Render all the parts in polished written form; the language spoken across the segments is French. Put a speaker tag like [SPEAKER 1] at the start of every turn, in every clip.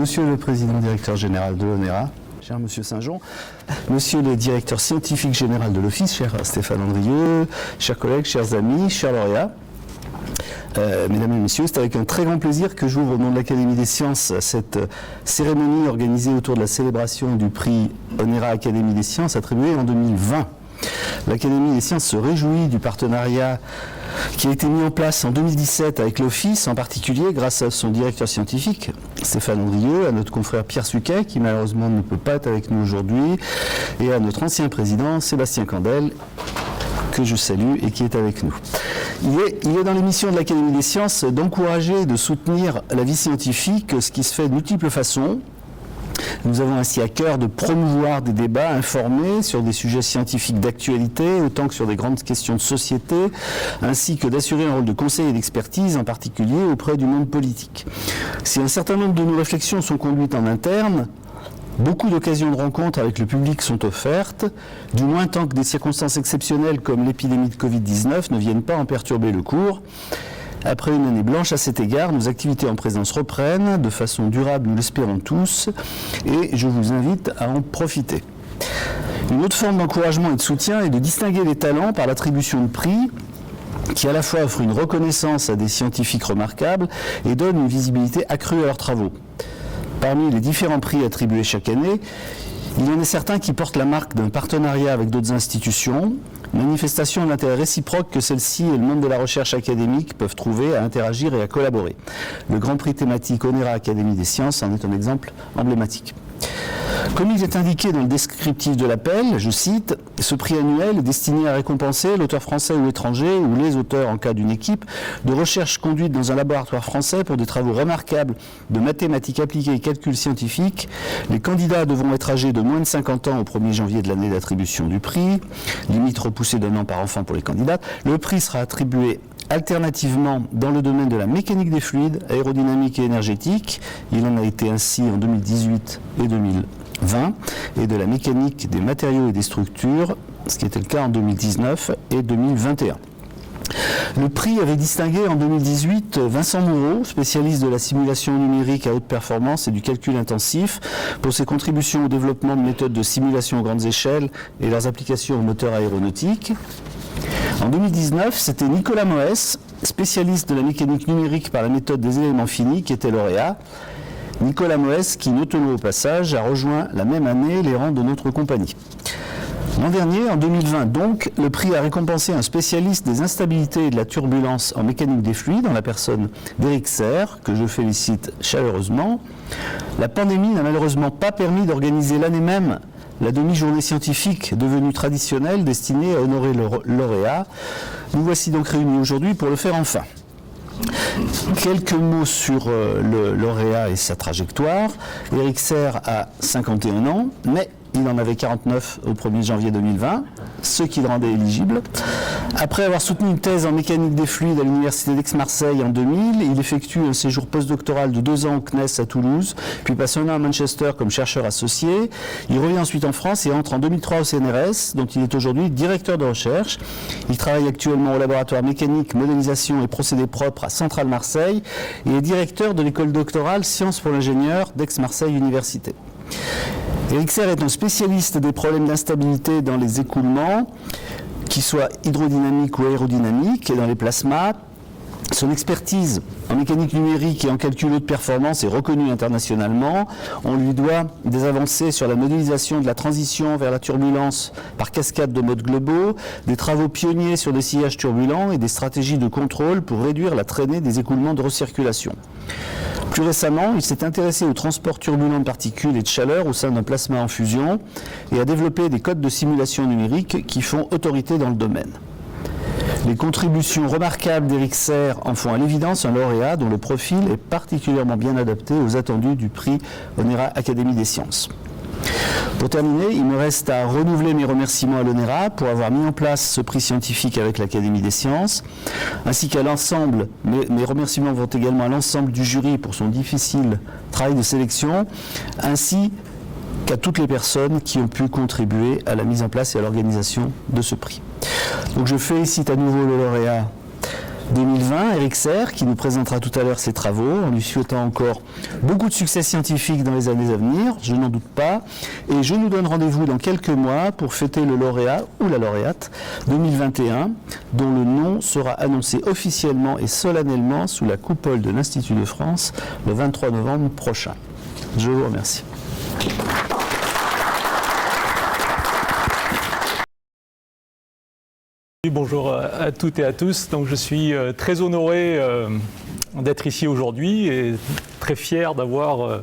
[SPEAKER 1] Monsieur le Président directeur général de l'ONERA, cher Monsieur Saint-Jean, Monsieur le directeur scientifique général de l'Office, cher Stéphane Andrieux, chers collègues, chers amis, chers lauréats, Mesdames et Messieurs, c'est avec un très grand plaisir que j'ouvre au nom de l'Académie des Sciences cette cérémonie organisée autour de la célébration du prix ONERA Académie des Sciences attribué en 2020. L'Académie des Sciences se réjouit du partenariat qui a été mis en place en 2017 avec l'Office, en particulier grâce à son directeur scientifique, Stéphane Andrieux, à notre confrère Pierre Suquet, qui malheureusement ne peut pas être avec nous aujourd'hui, et à notre ancien président, Sébastien Candel, que je salue et qui est avec nous. Il est dans les missions de l'Académie des Sciences d'encourager et de soutenir la vie scientifique, ce qui se fait de multiples façons. Nous avons ainsi à cœur de promouvoir des débats informés sur des sujets scientifiques d'actualité, autant que sur des grandes questions de société, ainsi que d'assurer un rôle de conseil et d'expertise, en particulier auprès du monde politique. Si un certain nombre de nos réflexions sont conduites en interne, beaucoup d'occasions de rencontres avec le public sont offertes, du moins tant que des circonstances exceptionnelles comme l'épidémie de Covid-19 ne viennent pas en perturber le cours. Après une année blanche à cet égard, nos activités en présence reprennent de façon durable, nous l'espérons tous, et je vous invite à en profiter. Une autre forme d'encouragement et de soutien est de distinguer les talents par l'attribution de prix qui à la fois offre une reconnaissance à des scientifiques remarquables et donne une visibilité accrue à leurs travaux. Parmi les différents prix attribués chaque année, il y en a certains qui portent la marque d'un partenariat avec d'autres institutions, manifestation d'intérêt réciproque que celle-ci et le monde de la recherche académique peuvent trouver à interagir et à collaborer. Le Grand Prix thématique ONERA Académie des Sciences en est un exemple emblématique. Comme il est indiqué dans le descriptif de l'appel, je cite, « Ce prix annuel est destiné à récompenser l'auteur français ou étranger, ou les auteurs en cas d'une équipe, de recherche conduite dans un laboratoire français pour des travaux remarquables de mathématiques appliquées et calculs scientifiques. Les candidats devront être âgés de moins de 50 ans au 1er janvier de l'année d'attribution du prix, limite repoussée d'un an par enfant pour les candidats. Le prix sera attribué alternativement dans le domaine de la mécanique des fluides, aérodynamique et énergétique, il en a été ainsi en 2018 et 2020, et de la mécanique des matériaux et des structures, ce qui était le cas en 2019 et 2021. Le prix avait distingué en 2018 Vincent Moreau, spécialiste de la simulation numérique à haute performance et du calcul intensif, pour ses contributions au développement de méthodes de simulation à grandes échelles et leurs applications aux moteurs aéronautiques. En 2019, c'était Nicolas Moès, spécialiste de la mécanique numérique par la méthode des éléments finis, qui était lauréat. Nicolas Moès, qui, notons-le au passage, a rejoint la même année les rangs de notre compagnie. L'an dernier, en 2020 donc, le prix a récompensé un spécialiste des instabilités et de la turbulence en mécanique des fluides, en la personne d'Éric Serre, que je félicite chaleureusement. La pandémie n'a malheureusement pas permis d'organiser l'année même la demi-journée scientifique devenue traditionnelle destinée à honorer le lauréat. Nous voici donc réunis aujourd'hui pour le faire enfin. Quelques mots sur le lauréat et sa trajectoire. Éric Serre a 51 ans, mais il en avait 49 au 1er janvier 2020, ce qui le rendait éligible. Après avoir soutenu une thèse en mécanique des fluides à l'université d'Aix-Marseille en 2000, il effectue un séjour postdoctoral de 2 ans au CNES à Toulouse, puis passe 1 an à Manchester comme chercheur associé. Il revient ensuite en France et entre en 2003 au CNRS, dont il est aujourd'hui directeur de recherche. Il travaille actuellement au laboratoire mécanique, modélisation et procédés propres à Centrale Marseille et est directeur de l'école doctorale Sciences pour l'ingénieur d'Aix-Marseille Université. Éric Serre est un spécialiste des problèmes d'instabilité dans les écoulements, qu'ils soient hydrodynamiques ou aérodynamiques, et dans les plasmas. Son expertise en mécanique numérique et en calcul haute performance est reconnue internationalement. On lui doit des avancées sur la modélisation de la transition vers la turbulence par cascade de modes globaux, des travaux pionniers sur des sillages turbulents et des stratégies de contrôle pour réduire la traînée des écoulements de recirculation. Plus récemment, il s'est intéressé au transport turbulent de particules et de chaleur au sein d'un plasma en fusion et a développé des codes de simulation numérique qui font autorité dans le domaine. Les contributions remarquables d'Éric Serre en font à l'évidence un lauréat dont le profil est particulièrement bien adapté aux attendus du prix ONERA Académie des Sciences. Pour terminer, il me reste à renouveler mes remerciements à l'ONERA pour avoir mis en place ce prix scientifique avec l'Académie des Sciences, ainsi qu'à l'ensemble, mes remerciements vont également à l'ensemble du jury pour son difficile travail de sélection, ainsi qu'à toutes les personnes qui ont pu contribuer à la mise en place et à l'organisation de ce prix. Donc je félicite à nouveau le lauréat 2020, Eric Serre, qui nous présentera tout à l'heure ses travaux, en lui souhaitant encore beaucoup de succès scientifique dans les années à venir, je n'en doute pas. Et je nous donne rendez-vous dans quelques mois pour fêter le lauréat ou la lauréate 2021, dont le nom sera annoncé officiellement et solennellement sous la coupole de l'Institut de France le 23 novembre prochain. Je vous remercie.
[SPEAKER 2] Bonjour à toutes et à tous. Donc, je suis très honoré d'être ici aujourd'hui et très fier d'avoir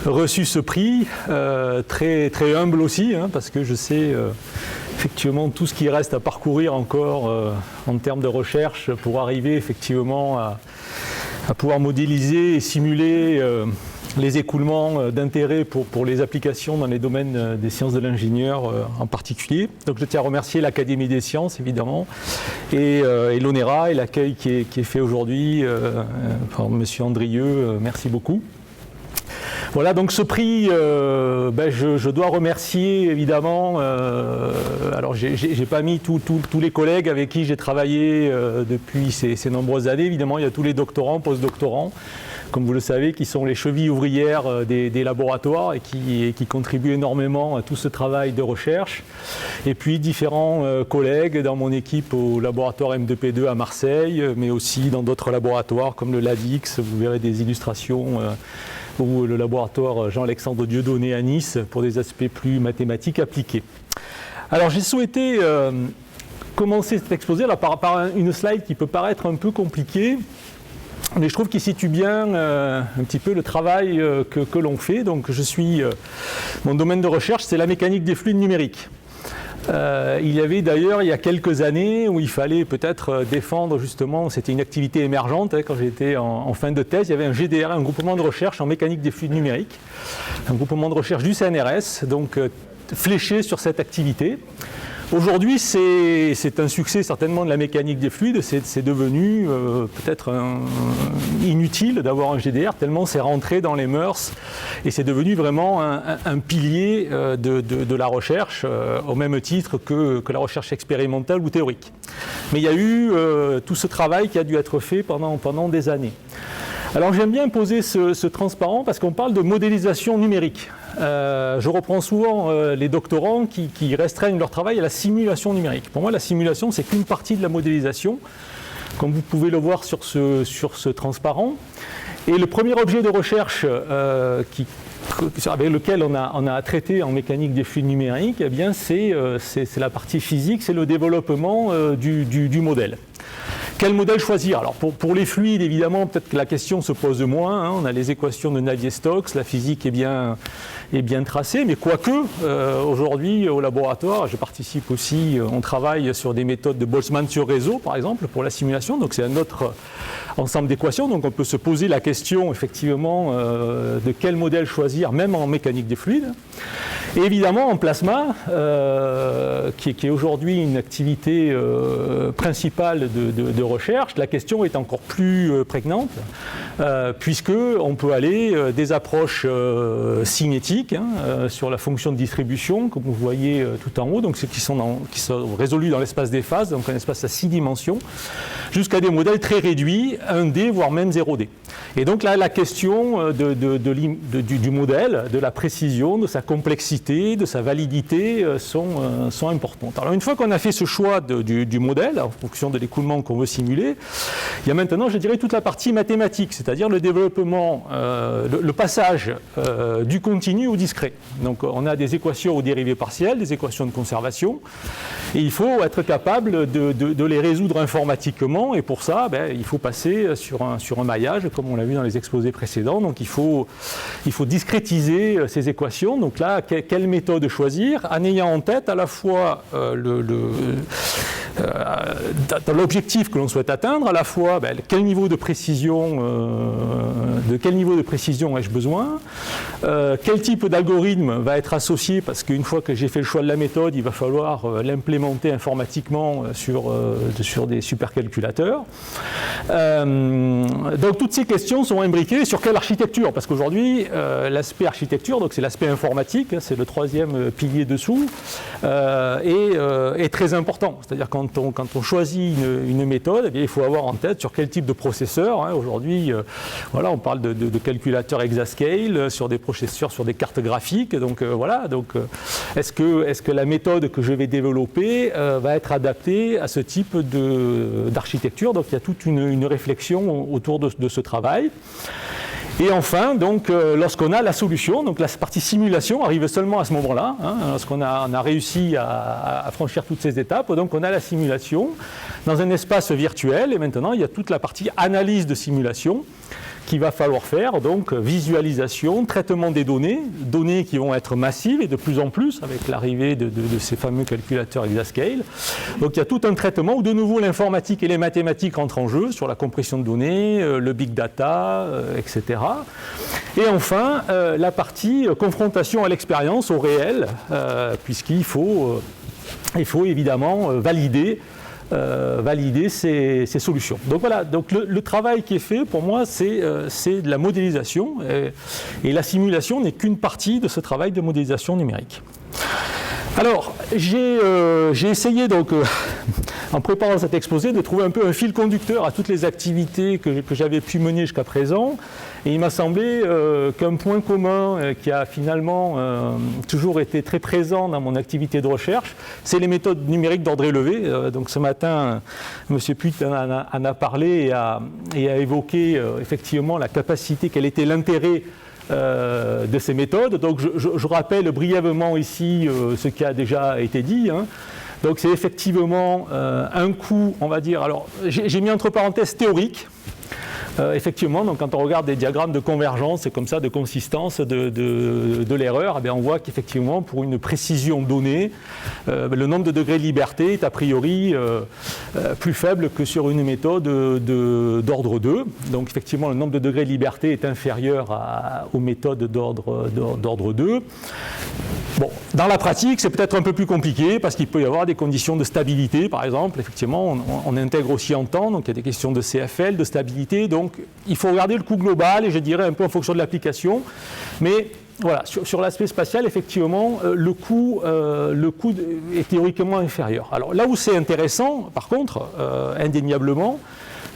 [SPEAKER 2] reçu ce prix. Très humble aussi, hein, parce que je sais effectivement tout ce qui reste à parcourir encore en termes de recherche pour arriver effectivement à pouvoir modéliser et simuler les écoulements d'intérêt pour les applications dans les domaines des sciences de l'ingénieur en particulier. Donc je tiens à remercier l'Académie des sciences évidemment et l'ONERA et l'accueil qui est fait aujourd'hui par M. Andrieux. Merci beaucoup. Voilà, donc ce prix, je dois remercier évidemment, alors j'ai pas mis tous les collègues avec qui j'ai travaillé depuis ces nombreuses années. Évidemment, il y a tous les doctorants, post-doctorants, comme vous le savez, qui sont les chevilles ouvrières des laboratoires et qui contribuent énormément à tout ce travail de recherche. Et puis différents collègues dans mon équipe au laboratoire M2P2 à Marseille, mais aussi dans d'autres laboratoires comme le LADIX, vous verrez des illustrations, ou le laboratoire Jean-Alexandre Dieudonné à Nice pour des aspects plus mathématiques appliqués. Alors j'ai souhaité commencer cet exposé par une slide qui peut paraître un peu compliquée, mais je trouve qu'il situe bien un petit peu le travail que l'on fait. Donc mon domaine de recherche, c'est la mécanique des fluides numériques. Il y avait d'ailleurs il y a quelques années où il fallait peut-être défendre justement, c'était une activité émergente, hein, quand j'étais en fin de thèse, il y avait un GDR, un groupement de recherche en mécanique des fluides numériques, un groupement de recherche du CNRS, donc fléché sur cette activité. Aujourd'hui, c'est un succès certainement de la mécanique des fluides, c'est devenu peut-être inutile d'avoir un GDR tellement c'est rentré dans les mœurs et c'est devenu vraiment un pilier de la recherche au même titre que la recherche expérimentale ou théorique. Mais il y a eu tout ce travail qui a dû être fait pendant des années. Alors j'aime bien poser ce transparent parce qu'on parle de modélisation numérique. Je reprends souvent les doctorants qui restreignent leur travail à la simulation numérique. Pour moi, la simulation, c'est qu'une partie de la modélisation, comme vous pouvez le voir sur ce transparent. Et le premier objet de recherche avec lequel on a traité en mécanique des fluides numériques, eh bien c'est la partie physique, c'est le développement du modèle. Quel modèle choisir? Alors pour les fluides, évidemment, peut-être que la question se pose moins. Hein. On a les équations de Navier-Stokes, la physique est bien tracée, mais quoique, aujourd'hui, au laboratoire, je participe aussi, on travaille sur des méthodes de Boltzmann sur réseau, par exemple, pour la simulation. Donc c'est un autre ensemble d'équations. Donc on peut se poser la question, effectivement, de quel modèle choisir, même en mécanique des fluides. Et évidemment, en plasma, qui est aujourd'hui une activité principale de recherche, la question est encore plus prégnante, puisqu'on peut aller des approches cinétiques, hein, sur la fonction de distribution, comme vous voyez tout en haut, donc ceux qui sont résolus dans l'espace des phases, donc un espace à 6 dimensions, jusqu'à des modèles très réduits, 1D, voire même 0D. Et donc là, la question du modèle, de la précision, de sa complexité, de sa validité sont importantes. Alors une fois qu'on a fait ce choix du modèle, en fonction de l'écoulement qu'on veut simuler, il y a maintenant, je dirais, toute la partie mathématique, c'est-à-dire le développement, le passage du continu au discret. Donc on a des équations aux dérivées partielles, des équations de conservation, et il faut être capable de les résoudre informatiquement, et pour ça, il faut passer sur un maillage, comme on l'a vu dans les exposés précédents. Donc il faut discrétiser ces équations. Donc là, quelle méthode choisir en ayant en tête à la fois dans l'objectif que l'on souhaite atteindre, à la fois de quel niveau de précision ai-je besoin, quel type d'algorithme va être associé, parce qu'une fois que j'ai fait le choix de la méthode, il va falloir l'implémenter informatiquement sur des supercalculateurs. Donc toutes ces questions sont imbriquées sur quelle architecture, parce qu'aujourd'hui l'aspect architecture, donc c'est l'aspect informatique, c'est le troisième pilier dessous, est très important. C'est-à-dire qu'on quand on choisit une méthode, eh bien, il faut avoir en tête sur quel type de processeur. Hein. Aujourd'hui, voilà, on parle de calculateurs exascale sur des processeurs, sur des cartes graphiques. Donc voilà. Donc, est-ce que la méthode que je vais développer va être adaptée à ce type d'architecture? Donc il y a toute une réflexion autour de ce travail. Et enfin, donc, lorsqu'on a la solution, donc la partie simulation arrive seulement à ce moment-là, hein, lorsqu'on a réussi à franchir toutes ces étapes, donc on a la simulation dans un espace virtuel, et maintenant il y a toute la partie analyse de simulation qu'il va falloir faire, donc visualisation, traitement des données qui vont être massives et de plus en plus avec l'arrivée de ces fameux calculateurs exascale. Donc il y a tout un traitement où de nouveau l'informatique et les mathématiques entrent en jeu sur la compression de données, le big data, etc. Et enfin, la partie confrontation à l'expérience, au réel, puisqu'il faut évidemment valider ces solutions. Donc voilà, donc le travail qui est fait pour moi c'est de la modélisation et la simulation n'est qu'une partie de ce travail de modélisation numérique. Alors j'ai essayé donc en préparant cet exposé de trouver un peu un fil conducteur à toutes les activités que j'avais pu mener jusqu'à présent. Et il m'a semblé qu'un point commun qui a finalement toujours été très présent dans mon activité de recherche, c'est les méthodes numériques d'ordre élevé. Donc ce matin, M. Puit en a parlé et a évoqué effectivement la capacité, quel était l'intérêt de ces méthodes. Donc je rappelle brièvement ici ce qui a déjà été dit. Hein. Donc c'est effectivement un coût, on va dire, alors j'ai mis entre parenthèses théorique. Effectivement, donc quand on regarde des diagrammes de convergence et comme ça de consistance de l'erreur, eh bien on voit qu'effectivement pour une précision donnée, le nombre de degrés de liberté est a priori plus faible que sur une méthode d'ordre 2. Donc effectivement le nombre de degrés de liberté est inférieur aux méthodes d'ordre 2. Bon, dans la pratique, c'est peut-être un peu plus compliqué parce qu'il peut y avoir des conditions de stabilité, par exemple. Effectivement, on intègre aussi en temps, donc il y a des questions de CFL, de stabilité. Donc, il faut regarder le coût global et je dirais un peu en fonction de l'application. Mais voilà, sur l'aspect spatial, effectivement, le coût est théoriquement inférieur. Alors là où c'est intéressant, par contre, indéniablement,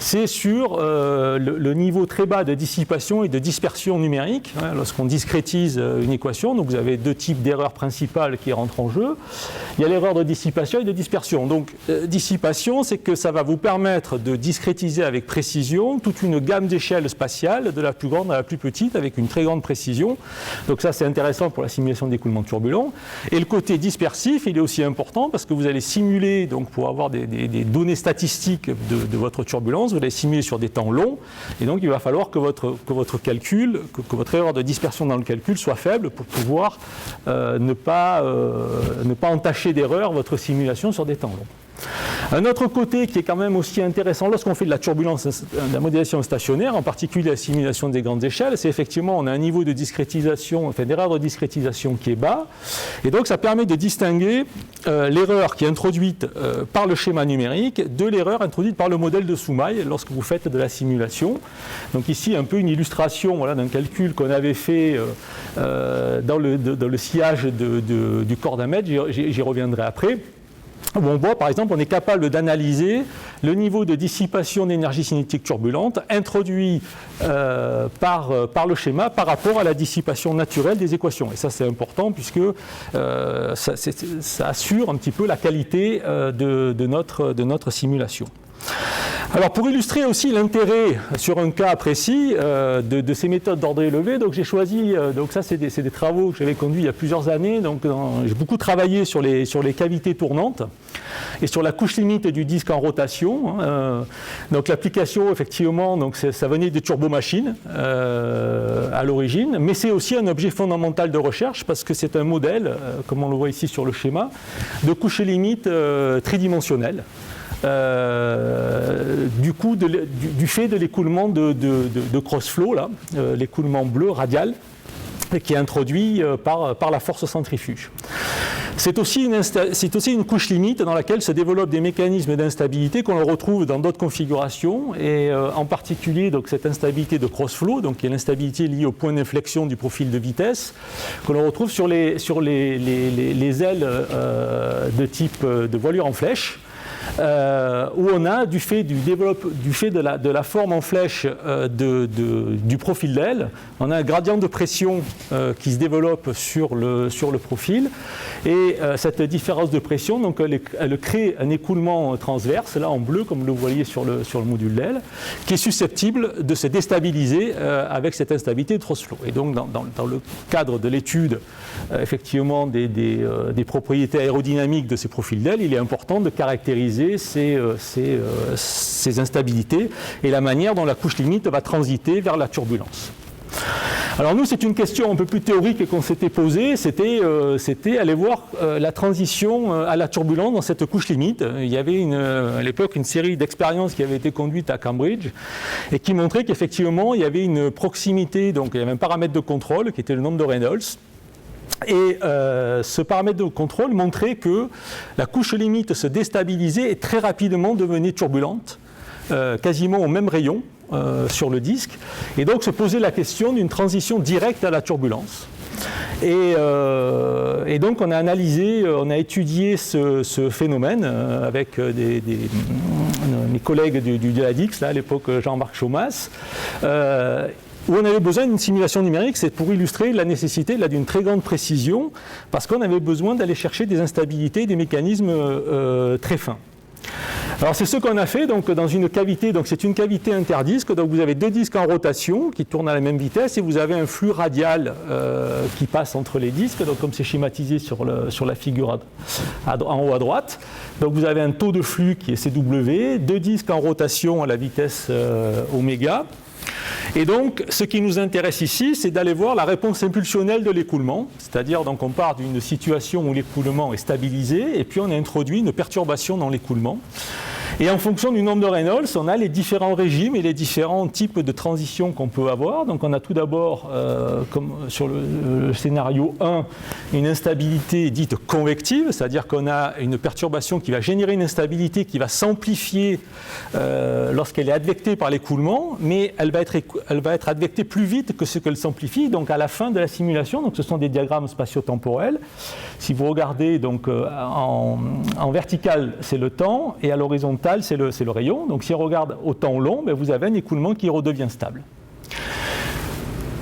[SPEAKER 2] c'est sur le niveau très bas de dissipation et de dispersion numérique. Hein, lorsqu'on discrétise une équation, donc vous avez deux types d'erreurs principales qui rentrent en jeu. Il y a l'erreur de dissipation et de dispersion. Donc dissipation, c'est que ça va vous permettre de discrétiser avec précision toute une gamme d'échelles spatiales, de la plus grande à la plus petite, avec une très grande précision. Donc ça, c'est intéressant pour la simulation d'écoulement turbulent. Et le côté dispersif, il est aussi important parce que vous allez simuler, donc pour avoir des données statistiques de votre turbulence, vous allez simuler sur des temps longs, et donc il va falloir que votre calcul, que votre erreur de dispersion dans le calcul soit faible pour pouvoir ne pas entacher d'erreur votre simulation sur des temps longs. Un autre côté qui est quand même aussi intéressant lorsqu'on fait de la turbulence, de la modélisation stationnaire, en particulier la simulation des grandes échelles, c'est effectivement on a un niveau de discrétisation, enfin d'erreur de discrétisation qui est bas, et donc ça permet de distinguer l'erreur qui est introduite par le schéma numérique de l'erreur introduite par le modèle de Soumaï lorsque vous faites de la simulation. Donc ici un peu une illustration voilà, d'un calcul qu'on avait fait dans le sillage du corps d'un mètre, j'y reviendrai après. Où on voit par exemple on est capable d'analyser le niveau de dissipation d'énergie cinétique turbulente introduit par le schéma par rapport à la dissipation naturelle des équations. Et ça c'est important puisque ça assure un petit peu la qualité de notre simulation. Alors pour illustrer aussi l'intérêt sur un cas précis de ces méthodes d'ordre élevé, donc j'ai choisi, donc ça c'est des travaux que j'avais conduits il y a plusieurs années, donc j'ai beaucoup travaillé sur les cavités tournantes et sur la couche limite du disque en rotation. Donc l'application effectivement, donc ça venait des turbomachines à l'origine, mais c'est aussi un objet fondamental de recherche parce que c'est un modèle, comme on le voit ici sur le schéma, de couche limite tridimensionnelle. Du fait de l'écoulement de cross-flow, là, l'écoulement bleu radial, qui est introduit par la force centrifuge. C'est aussi une couche limite dans laquelle se développent des mécanismes d'instabilité qu'on retrouve dans d'autres configurations, et en particulier donc, cette instabilité de cross-flow, donc, qui est l'instabilité liée au point d'inflexion du profil de vitesse, que l'on retrouve sur les ailes de type de voilure en flèche. où on a, du fait de la forme en flèche du profil d'aile, on a un gradient de pression qui se développe sur le profil. Et cette différence de pression, donc, elle crée un écoulement transverse, là en bleu, comme vous le voyez sur le module d'aile, qui est susceptible de se déstabiliser avec cette instabilité de Trossflow. Et donc, dans le cadre de l'étude, effectivement, des propriétés aérodynamiques de ces profils d'aile, il est important de caractériser ces instabilités et la manière dont la couche limite va transiter vers la turbulence. Alors nous, c'est une question un peu plus théorique qu'on s'était posée, c'était aller voir la transition à la turbulence dans cette couche limite. Il y avait à l'époque une série d'expériences qui avaient été conduites à Cambridge et qui montraient qu'effectivement, il y avait une proximité, donc il y avait un paramètre de contrôle qui était le nombre de Reynolds. Et ce paramètre de contrôle montrait que la couche limite se déstabilisait et très rapidement devenait turbulente, quasiment au même rayon sur le disque. Et donc se posait la question d'une transition directe à la turbulence. Et donc on a analysé, on a étudié ce phénomène avec mes collègues de la DIX, là, à l'époque Jean-Marc Chaumas, où on avait besoin d'une simulation numérique, c'est pour illustrer la nécessité d'une très grande précision, parce qu'on avait besoin d'aller chercher des instabilités, des mécanismes très fins. Alors c'est ce qu'on a fait donc, dans une cavité, donc c'est une cavité interdisque, donc vous avez deux disques en rotation qui tournent à la même vitesse et vous avez un flux radial qui passe entre les disques, donc comme c'est schématisé sur la figure en haut à droite. Donc vous avez un taux de flux qui est CW, deux disques en rotation à la vitesse oméga. Et donc, ce qui nous intéresse ici, c'est d'aller voir la réponse impulsionnelle de l'écoulement, c'est-à-dire donc on part d'une situation où l'écoulement est stabilisé et puis on a introduit une perturbation dans l'écoulement. Et en fonction du nombre de Reynolds, on a les différents régimes et les différents types de transitions qu'on peut avoir. Donc on a tout d'abord, comme sur le scénario 1, une instabilité dite convective, c'est-à-dire qu'on a une perturbation qui va générer une instabilité qui va s'amplifier lorsqu'elle est advectée par l'écoulement, mais elle va être advectée plus vite que ce qu'elle s'amplifie, donc à la fin de la simulation. Donc ce sont des diagrammes spatio-temporels. Si vous regardez donc, en vertical, c'est le temps, et à l'horizontale, c'est le rayon. Donc si on regarde au temps long, vous avez un écoulement qui redevient stable.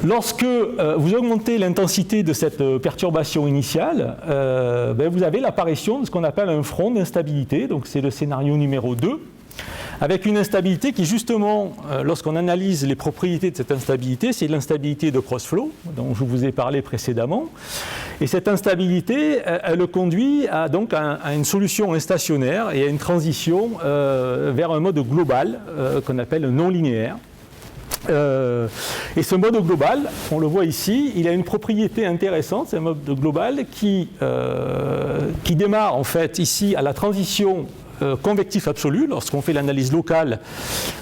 [SPEAKER 2] Lorsque vous augmentez l'intensité de cette perturbation initiale, vous avez l'apparition de ce qu'on appelle un front d'instabilité. Donc c'est le scénario numéro 2. Avec une instabilité qui, justement, lorsqu'on analyse les propriétés de cette instabilité, c'est l'instabilité de Crossflow, dont je vous ai parlé précédemment. Et cette instabilité, elle conduit à une solution instationnaire et à une transition vers un mode global qu'on appelle non linéaire. Et ce mode global, on le voit ici, il a une propriété intéressante, c'est un mode global qui démarre en fait ici à la transition convectif absolu. Lorsqu'on fait l'analyse locale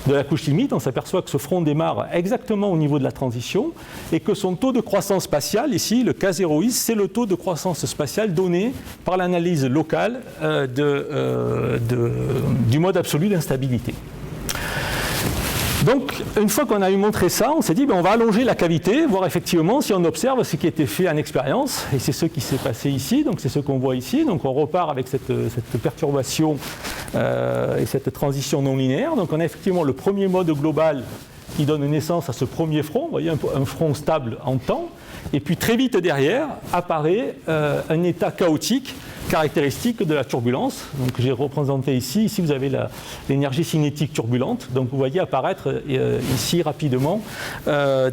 [SPEAKER 2] de la couche limite, on s'aperçoit que ce front démarre exactement au niveau de la transition et que son taux de croissance spatiale, ici, le K0is, c'est le taux de croissance spatiale donné par l'analyse locale du mode absolu d'instabilité. Donc, une fois qu'on a eu montré ça, on s'est dit, on va allonger la cavité, voir effectivement si on observe ce qui a été fait en expérience. Et c'est ce qui s'est passé ici, donc c'est ce qu'on voit ici. Donc on repart avec cette perturbation et cette transition non linéaire. Donc on a effectivement le premier mode global qui donne naissance à ce premier front, vous voyez, un front stable en temps. Et puis très vite derrière apparaît un état chaotique caractéristique de la turbulence. Donc j'ai représenté ici vous avez l'énergie cinétique turbulente. Donc vous voyez apparaître ici rapidement de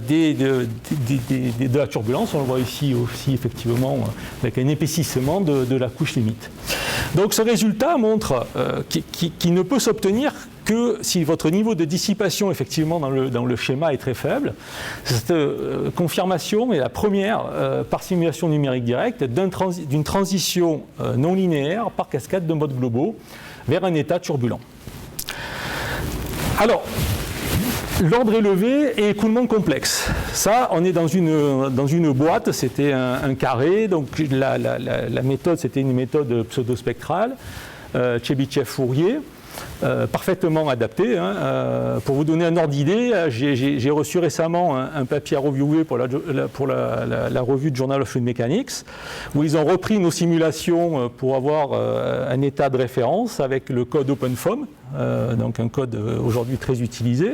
[SPEAKER 2] la turbulence. On le voit ici aussi effectivement avec un épaississement de la couche limite. Donc ce résultat montre qui ne peut s'obtenir que si votre niveau de dissipation effectivement dans le schéma est très faible. Cette confirmation est la première par simulation numérique directe d'une transition non linéaire par cascade de modes globaux vers un état turbulent. Alors, l'ordre élevé et écoulement complexe. Ça, on est dans une boîte, c'était un carré, donc la méthode, c'était une méthode pseudospectrale, Tchebychev-Fourier. parfaitement adapté. Pour vous donner un ordre d'idée, j'ai reçu récemment un papier à reviewer pour la revue de Journal of Fluid Mechanics, où ils ont repris nos simulations pour avoir un état de référence avec le code OpenFOAM, donc un code aujourd'hui très utilisé.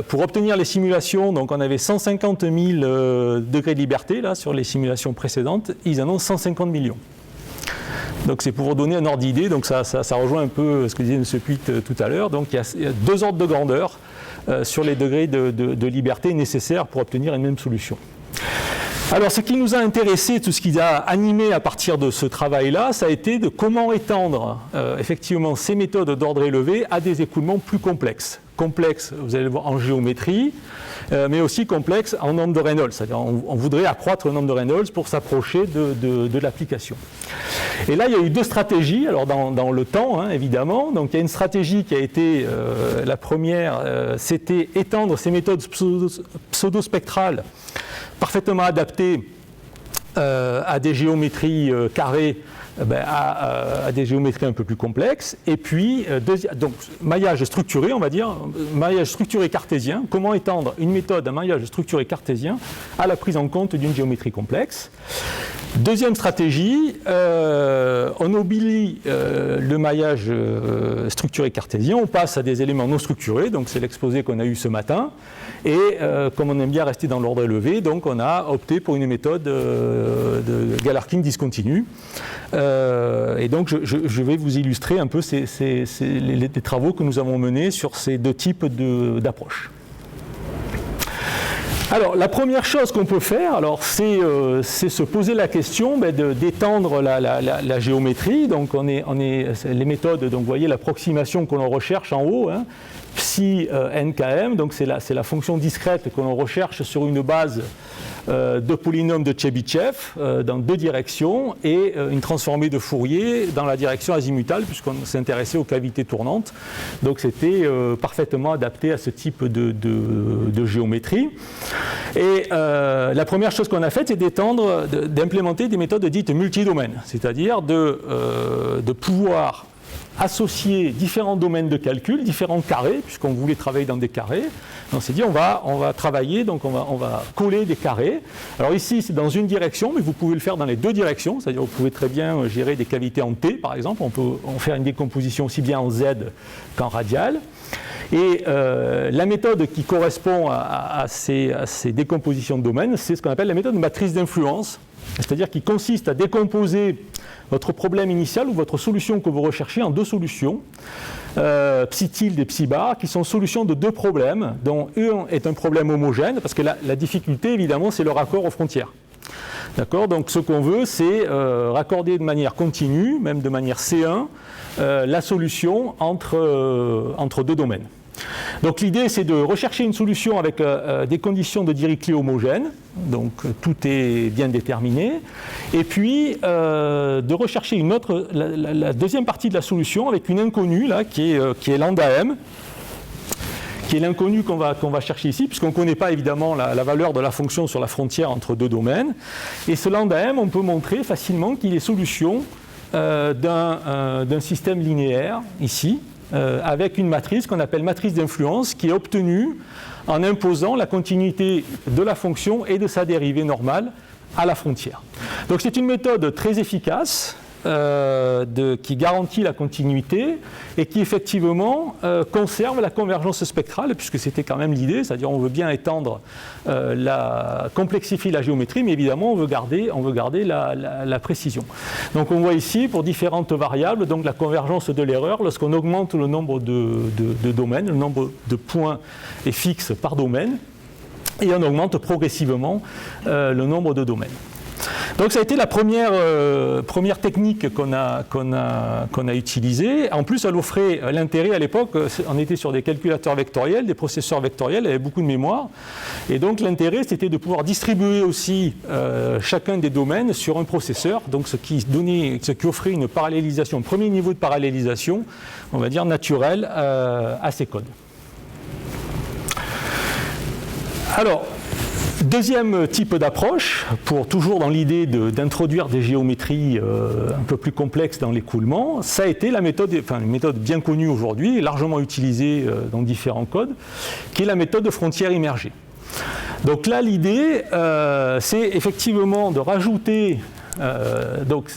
[SPEAKER 2] Pour obtenir les simulations, donc on avait 150 000 degrés de liberté là, sur les simulations précédentes, ils en ont 150 millions. Donc c'est pour vous donner un ordre d'idée, donc ça rejoint un peu ce que disait M. Puit tout à l'heure. Donc il y a 2 ordres de grandeur sur les degrés de liberté nécessaires pour obtenir une même solution. Alors ce qui nous a intéressé, tout ce qui a animé à partir de ce travail-là, ça a été de comment étendre effectivement ces méthodes d'ordre élevé à des écoulements plus complexes. Complexes, vous allez le voir, en géométrie, mais aussi complexes en nombre de Reynolds. C'est-à-dire on voudrait accroître le nombre de Reynolds pour s'approcher de l'application. Et là, il y a eu 2 stratégies, alors dans le temps, évidemment. Donc il y a une stratégie qui a été, la première, c'était étendre ces méthodes pseudospectrales parfaitement adaptées à des géométries carrées, à des géométries un peu plus complexes. Et puis, donc, maillage structuré, on va dire, maillage structuré cartésien. Comment étendre une méthode à maillage structuré cartésien à la prise en compte d'une géométrie complexe. Deuxième stratégie, on oublie le maillage structuré cartésien, on passe à des éléments non structurés, donc c'est l'exposé qu'on a eu ce matin, et comme on aime bien rester dans l'ordre élevé, donc on a opté pour une méthode de Galerkin discontinu. Et donc je vais vous illustrer un peu les travaux que nous avons menés sur ces 2 types d'approches. Alors, la première chose qu'on peut faire, c'est se poser la question d'étendre la géométrie. Donc, les méthodes, donc vous voyez l'approximation que l'on recherche en haut, psi nkm, donc c'est la fonction discrète que l'on recherche sur une base de polynômes de Chebyshev dans 2 directions et une transformée de Fourier dans la direction azimutale puisqu'on s'est intéressé aux cavités tournantes. Donc c'était parfaitement adapté à ce type de géométrie. Et la première chose qu'on a faite, c'est d'implémenter des méthodes dites multidomaines, c'est-à-dire de pouvoir associer différents domaines de calcul, différents carrés, puisqu'on voulait travailler dans des carrés. On s'est dit on va travailler, donc on va coller des carrés. Alors ici c'est dans une direction, mais vous pouvez le faire dans les 2 directions, c'est-à-dire vous pouvez très bien gérer des cavités en T par exemple, on peut faire une décomposition aussi bien en Z qu'en radial. Et la méthode qui correspond à ces décompositions de domaines, c'est ce qu'on appelle la méthode de matrice d'influence, c'est-à-dire qui consiste à décomposer votre problème initial ou votre solution que vous recherchez en 2 solutions, psi tilde et psi bar, qui sont solutions de 2 problèmes, dont un est un problème homogène, parce que la difficulté, évidemment, c'est le raccord aux frontières. D'accord ? Donc ce qu'on veut, c'est raccorder de manière continue, même de manière C1, la solution entre 2 domaines. Donc l'idée, c'est de rechercher une solution avec des conditions de Dirichlet homogènes, donc tout est bien déterminé, et puis de rechercher la deuxième partie de la solution avec une inconnue là, qui est lambda m, qui est l'inconnu qu'on va chercher ici, puisqu'on ne connaît pas évidemment la valeur de la fonction sur la frontière entre 2 domaines. Et ce lambda m, on peut montrer facilement qu'il est solution d'un système linéaire ici, avec une matrice qu'on appelle matrice d'influence qui est obtenue en imposant la continuité de la fonction et de sa dérivée normale à la frontière. Donc c'est une méthode très efficace qui garantit la continuité et qui effectivement conserve la convergence spectrale, puisque c'était quand même l'idée, c'est-à-dire on veut bien étendre, complexifier la géométrie, mais évidemment on veut garder la précision. Donc on voit ici pour différentes variables donc la convergence de l'erreur lorsqu'on augmente le nombre de domaines, le nombre de points est fixe par domaine, et on augmente progressivement le nombre de domaines. Donc ça a été la première technique qu'on a utilisée. En plus, elle offrait l'intérêt à l'époque, on était sur des calculateurs vectoriels, des processeurs vectoriels, avec beaucoup de mémoire. Et donc l'intérêt, c'était de pouvoir distribuer aussi chacun des domaines sur un processeur, donc ce qui offrait une parallélisation, un premier niveau de parallélisation, on va dire naturel, à ces codes. Alors, Deuxième type d'approche, pour toujours dans l'idée d'introduire des géométries un peu plus complexes dans l'écoulement, ça a été la méthode, enfin une méthode bien connue aujourd'hui, largement utilisée dans différents codes, qui est la méthode de frontière immergée. Donc là, l'idée, c'est effectivement de rajouter. Donc,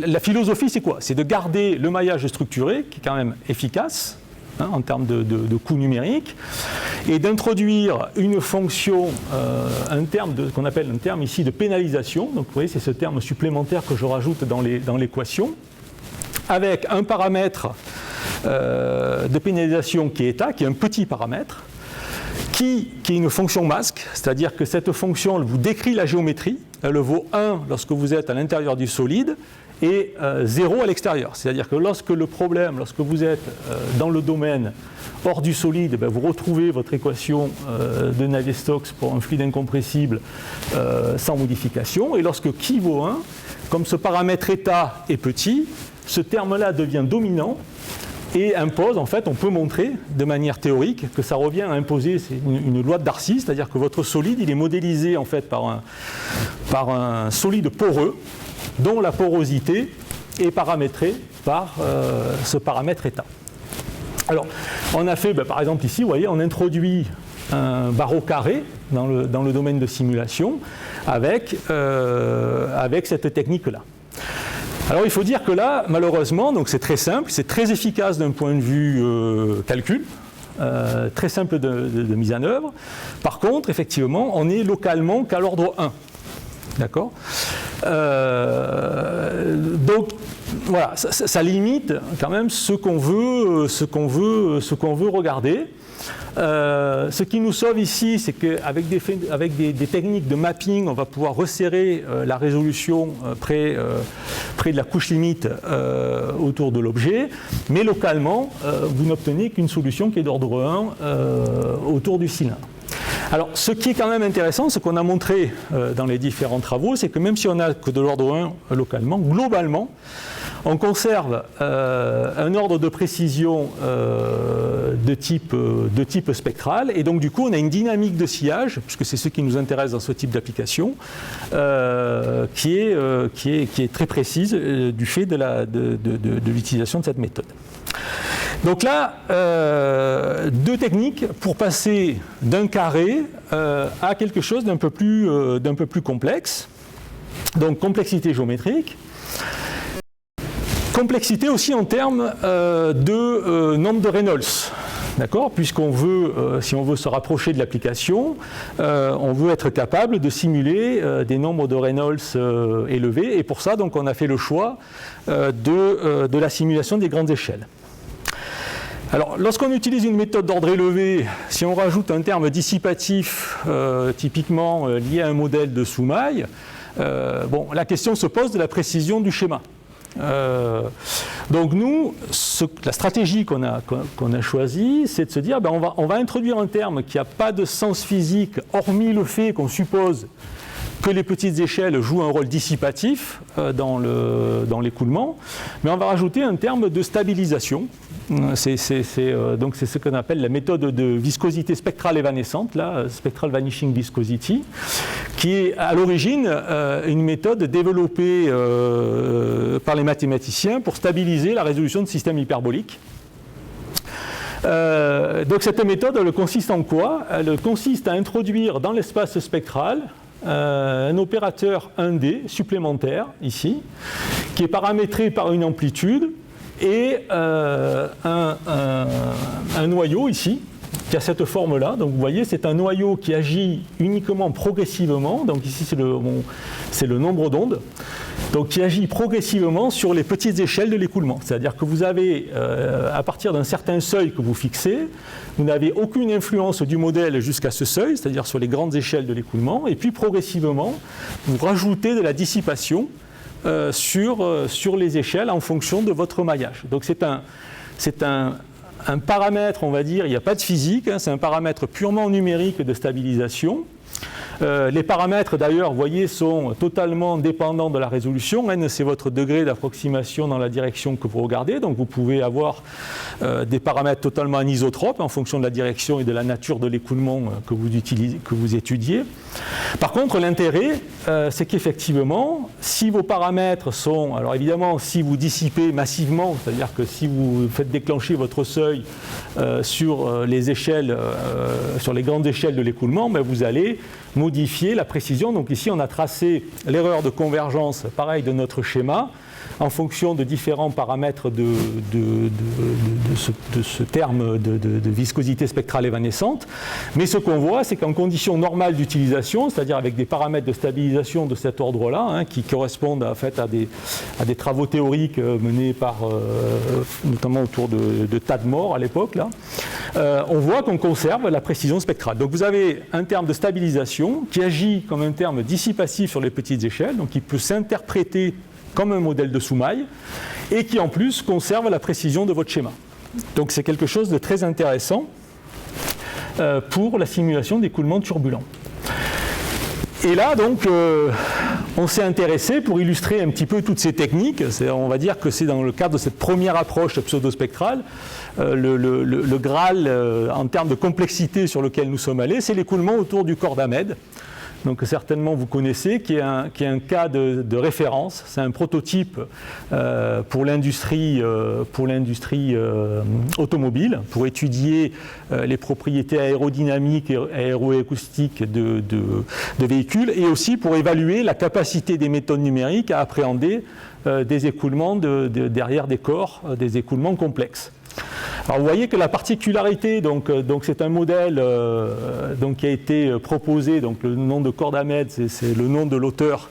[SPEAKER 2] la philosophie, c'est quoi? C'est de garder le maillage structuré, qui est quand même efficace, en termes de coût numérique, et d'introduire une fonction, un terme qu'on appelle un terme ici de pénalisation. Donc vous voyez, c'est ce terme supplémentaire que je rajoute dans l'équation, avec un paramètre de pénalisation qui est état, qui est un petit paramètre, qui est une fonction masque, c'est-à-dire que cette fonction vous décrit la géométrie, elle vaut 1 lorsque vous êtes à l'intérieur du solide, et 0 à l'extérieur. C'est-à-dire que lorsque vous êtes dans le domaine hors du solide, vous retrouvez votre équation de Navier-Stokes pour un fluide incompressible sans modification. Et lorsque qui vaut 1, comme ce paramètre état est petit, ce terme-là devient dominant et impose, en fait, on peut montrer de manière théorique que ça revient à imposer une loi de Darcy, c'est-à-dire que votre solide, il est modélisé en fait par un solide poreux, dont la porosité est paramétrée par ce paramètre état. Alors, on a fait, par exemple ici, vous voyez, on introduit un barreau carré dans le domaine de simulation avec cette technique-là. Alors, il faut dire que là, malheureusement, donc c'est très simple, c'est très efficace d'un point de vue calcul, très simple de mise en œuvre. Par contre, effectivement, on est localement qu'à l'ordre 1. D'accord ? Donc voilà, ça limite quand même ce qu'on veut regarder. Ce qui nous sauve ici, c'est qu'avec des techniques de mapping, on va pouvoir resserrer la résolution près de la couche limite autour de l'objet, mais localement, vous n'obtenez qu'une solution qui est d'ordre 1 autour du cylindre. Alors, ce qui est quand même intéressant, ce qu'on a montré dans les différents travaux, c'est que même si on n'a que de l'ordre 1 localement, globalement, on conserve un ordre de précision de type spectral, et donc du coup on a une dynamique de sillage, puisque c'est ce qui nous intéresse dans ce type d'application, qui est très précise du fait de l'utilisation de cette méthode. Donc là, deux techniques pour passer d'un carré à quelque chose d'un peu plus complexe. Donc complexité géométrique. Complexité aussi en termes de nombre de Reynolds. D'accord ? Puisqu'on veut, si on veut se rapprocher de l'application, on veut être capable de simuler des nombres de Reynolds élevés. Et pour ça, donc, on a fait le choix de la simulation des grandes échelles. Alors, lorsqu'on utilise une méthode d'ordre élevé, si on rajoute un terme dissipatif, typiquement lié à un modèle de sous-maille, la question se pose de la précision du schéma. Donc nous, la stratégie qu'on a choisie, c'est de se dire, on va introduire un terme qui n'a pas de sens physique, hormis le fait qu'on suppose que les petites échelles jouent un rôle dissipatif dans l'écoulement, mais on va rajouter un terme de stabilisation. C'est ce qu'on appelle la méthode de viscosité spectrale évanescente, Spectral Vanishing Viscosity, qui est à l'origine une méthode développée par les mathématiciens pour stabiliser la résolution de systèmes hyperboliques. Donc cette méthode, elle consiste en quoi ? Elle consiste à introduire dans l'espace spectral un opérateur 1D supplémentaire, ici, qui est paramétré par une amplitude et un noyau, ici, qui a cette forme-là. Donc vous voyez, c'est un noyau qui agit uniquement progressivement. Donc ici, c'est le nombre d'ondes. Donc qui agit progressivement sur les petites échelles de l'écoulement. C'est-à-dire que vous avez, à partir d'un certain seuil que vous fixez, vous n'avez aucune influence du modèle jusqu'à ce seuil, c'est-à-dire sur les grandes échelles de l'écoulement, et puis progressivement, vous rajoutez de la dissipation sur les échelles en fonction de votre maillage. Donc c'est un paramètre, on va dire, il n'y a pas de physique, c'est un paramètre purement numérique de stabilisation, Les paramètres d'ailleurs, vous voyez, sont totalement dépendants de la résolution. N, c'est votre degré d'approximation dans la direction que vous regardez. Donc vous pouvez avoir des paramètres totalement anisotropes en fonction de la direction et de la nature de l'écoulement que vous étudiez. Par contre, l'intérêt, c'est qu'effectivement, si vos paramètres sont... Alors évidemment, si vous dissipez massivement, c'est-à-dire que si vous faites déclencher votre seuil sur les échelles, sur les grandes échelles de l'écoulement, ben vous allez modifier la précision. Donc ici, on a tracé l'erreur de convergence, pareil, de notre schéma, en fonction de différents paramètres de ce terme de viscosité spectrale évanescente. Mais ce qu'on voit, c'est qu'en conditions normales d'utilisation, c'est-à-dire avec des paramètres de stabilisation de cet ordre-là, hein, qui correspondent en fait, à des travaux théoriques menés par, notamment autour de Tadmor à l'époque, là, on voit qu'on conserve la précision spectrale. Donc vous avez un terme de stabilisation qui agit comme un terme dissipatif sur les petites échelles, donc qui peut s'interpréter comme un modèle de sous-maille, et qui en plus conserve la précision de votre schéma. Donc c'est quelque chose de très intéressant pour la simulation d'écoulement turbulent. Et là, donc, on s'est intéressé, pour illustrer un petit peu toutes ces techniques, on va dire que c'est dans le cadre de cette première approche pseudo-spectrale, le Graal en termes de complexité sur lequel nous sommes allés, c'est l'écoulement autour du corps d'Ahmed. Donc certainement vous connaissez, qui est un cas de référence. C'est un prototype pour l'industrie automobile, pour étudier les propriétés aérodynamiques et aéroacoustiques de véhicules, et aussi pour évaluer la capacité des méthodes numériques à appréhender des écoulements derrière des corps, des écoulements complexes. Alors vous voyez que la particularité, donc c'est un modèle qui a été proposé, donc le nom de corps d'Ahmed, c'est le nom de l'auteur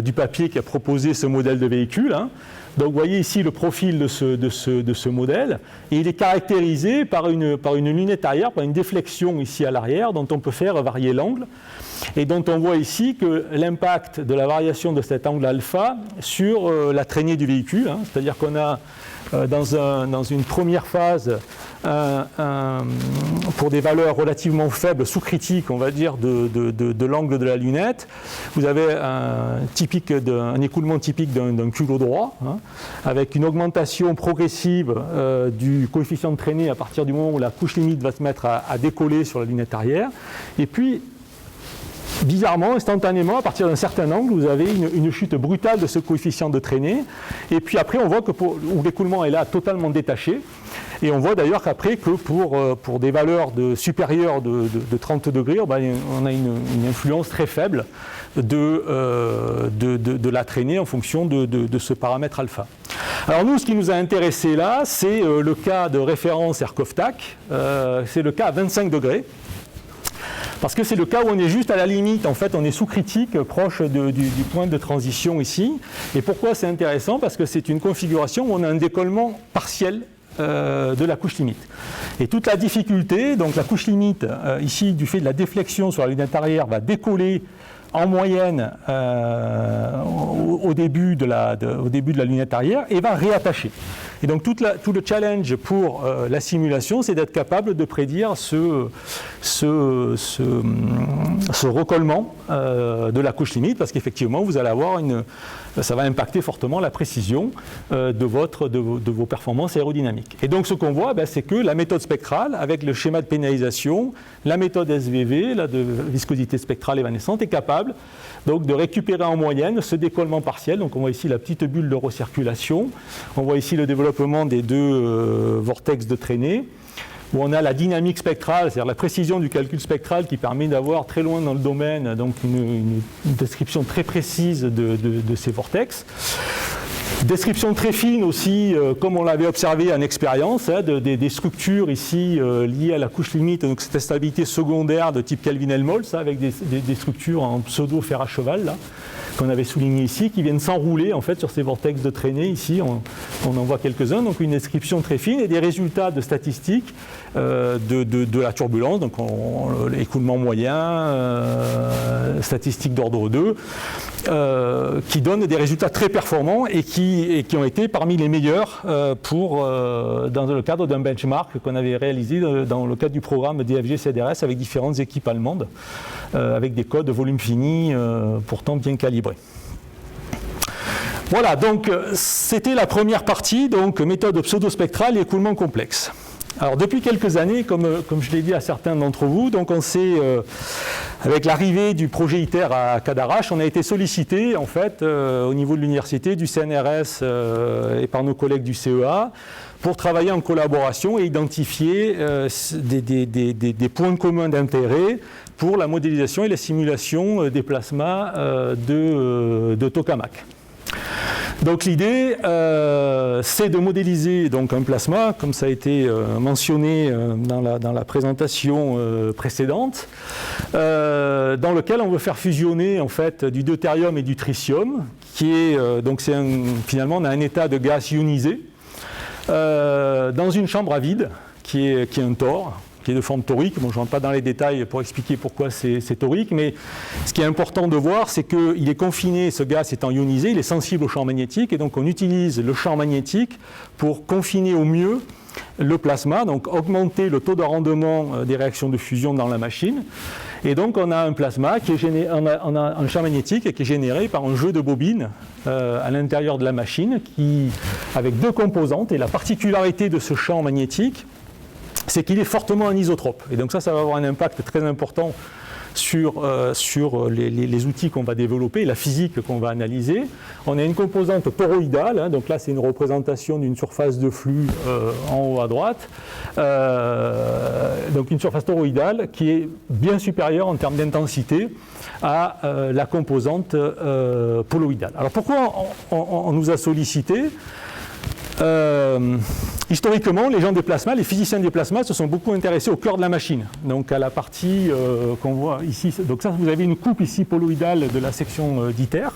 [SPEAKER 2] du papier qui a proposé ce modèle de véhicule. Hein. Donc vous voyez ici le profil de ce modèle, et il est caractérisé par une lunette arrière, par une déflexion ici à l'arrière, dont on peut faire varier l'angle, et dont on voit ici que l'impact de la variation de cet angle alpha sur la traînée du véhicule, hein, c'est-à-dire qu'on a dans une première phase, pour des valeurs relativement faibles, sous-critiques, on va dire, de l'angle de la lunette, vous avez un écoulement typique d'un culot droit, hein, avec une augmentation progressive du coefficient de traînée à partir du moment où la couche limite va se mettre à décoller sur la lunette arrière. Et puis, bizarrement, instantanément, à partir d'un certain angle, vous avez une chute brutale de ce coefficient de traînée. Et puis après, on voit que où l'écoulement est là totalement détaché. Et on voit d'ailleurs qu'après, que pour des valeurs supérieures de 30 degrés, on a une influence très faible de la traînée en fonction de ce paramètre alpha. Alors nous, ce qui nous a intéressé là, c'est le cas de référence Herkovtak. C'est le cas à 25 degrés. Parce que c'est le cas où on est juste à la limite, en fait on est sous critique, proche du point de transition ici. Et pourquoi c'est intéressant? Parce que c'est une configuration où on a un décollement partiel de la couche limite. Et toute la difficulté, donc la couche limite, ici du fait de la déflexion sur la lunette arrière, va décoller en moyenne au début de la lunette arrière et va réattacher. Et donc tout le challenge pour la simulation, c'est d'être capable de prédire ce recollement de la couche limite, parce qu'effectivement, vous allez avoir ça va impacter fortement la précision de vos performances aérodynamiques. Et donc ce qu'on voit, c'est que la méthode spectrale, avec le schéma de pénalisation, la méthode SVV, de viscosité spectrale évanescente, est capable donc de récupérer en moyenne ce décollement partiel. Donc on voit ici la petite bulle de recirculation, on voit ici le développement des deux vortex de traînée, où on a la dynamique spectrale, c'est-à-dire la précision du calcul spectral qui permet d'avoir très loin dans le domaine donc une description très précise de ces vortex. Description très fine aussi, comme on l'avait observé en expérience, des structures ici liées à la couche limite, donc cette stabilité secondaire de type Kelvin-Helmholtz, avec des structures en pseudo-fer à cheval, là, qu'on avait souligné ici, qui viennent s'enrouler en fait sur ces vortex de traînée. Ici, on en voit quelques-uns, donc une description très fine et des résultats de statistiques de la turbulence, donc l'écoulement moyen, statistiques d'ordre 2, qui donnent des résultats très performants et qui ont été parmi les meilleurs dans le cadre d'un benchmark qu'on avait réalisé dans le cadre du programme DFG-CDRS avec différentes équipes allemandes. avec des codes de volume fini, pourtant bien calibrés. Voilà, donc c'était la première partie, donc méthode pseudospectrale et écoulement complexe. Alors depuis quelques années, comme je l'ai dit à certains d'entre vous, donc on s'est, avec l'arrivée du projet ITER à Cadarache, on a été sollicité en fait au niveau de l'université, du CNRS et par nos collègues du CEA pour travailler en collaboration et identifier des points communs d'intérêt pour la modélisation et la simulation des plasmas de tokamak. Donc l'idée, c'est de modéliser donc, un plasma, comme ça a été mentionné dans la présentation précédente, dans lequel on veut faire fusionner en fait, du deutérium et du tritium, qui est, donc finalement on a un état de gaz ionisé, dans une chambre à vide, qui est un tor, qui est de forme torique. Bon, je ne rentre pas dans les détails pour expliquer pourquoi c'est torique, mais ce qui est important de voir, c'est qu'il est confiné, ce gaz étant ionisé, il est sensible au champ magnétique, et donc on utilise le champ magnétique pour confiner au mieux le plasma, donc augmenter le taux de rendement des réactions de fusion dans la machine. Et donc on a un plasma, on a un champ magnétique qui est généré par un jeu de bobines à l'intérieur de la machine, avec deux composantes, et la particularité de ce champ magnétique, c'est qu'il est fortement anisotrope. Et donc ça va avoir un impact très important sur les outils qu'on va développer, la physique qu'on va analyser. On a une composante toroïdale, hein, donc là c'est une représentation d'une surface de flux en haut à droite. Donc une surface toroïdale qui est bien supérieure en termes d'intensité à la composante poloïdale. Alors pourquoi on nous a sollicité ? Historiquement, les gens des plasmas, les physiciens des plasmas se sont beaucoup intéressés au cœur de la machine, donc à la partie qu'on voit ici. Donc ça, vous avez une coupe ici poloïdale de la section d'ITER.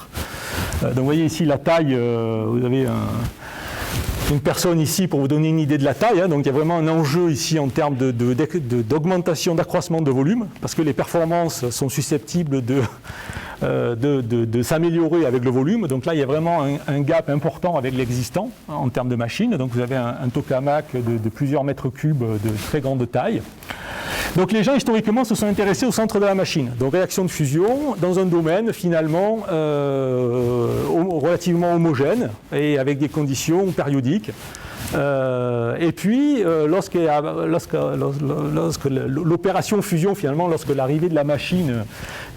[SPEAKER 2] Donc vous voyez ici la taille, vous avez une personne ici pour vous donner une idée de la taille, hein, donc il y a vraiment un enjeu ici en termes d'augmentation, d'accroissement de volume, parce que les performances sont susceptibles de s'améliorer avec le volume. Donc là, il y a vraiment un gap important avec l'existant en termes de machine. Donc vous avez un tokamak de plusieurs mètres cubes de très grande taille. Donc les gens, historiquement, se sont intéressés au centre de la machine. Donc réaction de fusion dans un domaine, finalement, relativement homogène et avec des conditions périodiques. Et puis, lorsque l'opération fusion, finalement, lorsque l'arrivée de la machine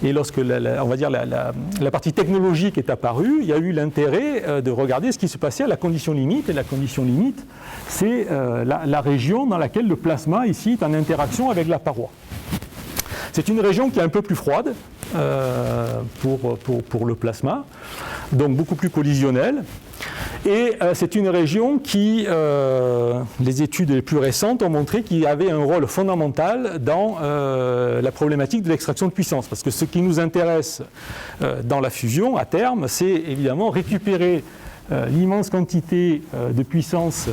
[SPEAKER 2] et lorsque, on va dire, la partie technologique est apparue, il y a eu l'intérêt de regarder ce qui se passait à la condition limite. Et la condition limite, c'est la région dans laquelle le plasma, ici, est en interaction avec la paroi. C'est une région qui est un peu plus froide pour le plasma, donc beaucoup plus collisionnelle. Et c'est une région qui, les études les plus récentes ont montré qu'il avait un rôle fondamental dans la problématique de l'extraction de puissance. Parce que ce qui nous intéresse dans la fusion, à terme, c'est évidemment récupérer l'immense quantité de puissance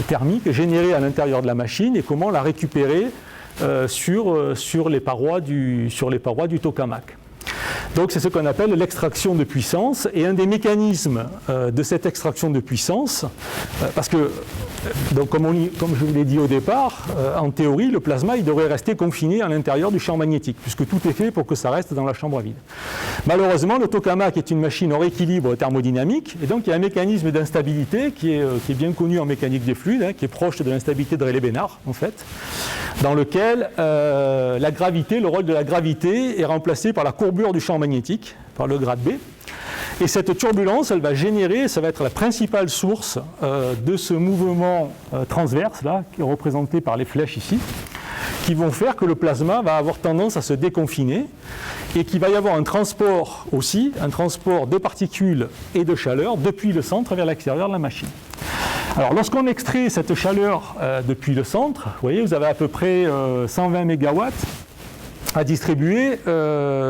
[SPEAKER 2] thermique générée à l'intérieur de la machine et comment la récupérer sur les parois du tokamak. Donc c'est ce qu'on appelle l'extraction de puissance, et un des mécanismes de cette extraction de puissance, parce que, donc, comme je vous l'ai dit au départ, en théorie, le plasma il devrait rester confiné à l'intérieur du champ magnétique, puisque tout est fait pour que ça reste dans la chambre à vide. Malheureusement, le tokamak est une machine hors équilibre thermodynamique, et donc il y a un mécanisme d'instabilité qui est bien connu en mécanique des fluides, hein, qui est proche de l'instabilité de Rayleigh-Bénard, en fait, dans lequel la gravité, le rôle de la gravité est remplacé par la courbure du champ magnétique, par le grade B. Et cette turbulence, elle va générer, ça va être la principale source de ce mouvement transverse, là, qui est représenté par les flèches ici, qui vont faire que le plasma va avoir tendance à se déconfiner et qu'il va y avoir un transport aussi, un transport de particules et de chaleur depuis le centre vers l'extérieur de la machine. Alors lorsqu'on extrait cette chaleur depuis le centre, vous voyez, vous avez à peu près 120 MW à distribuer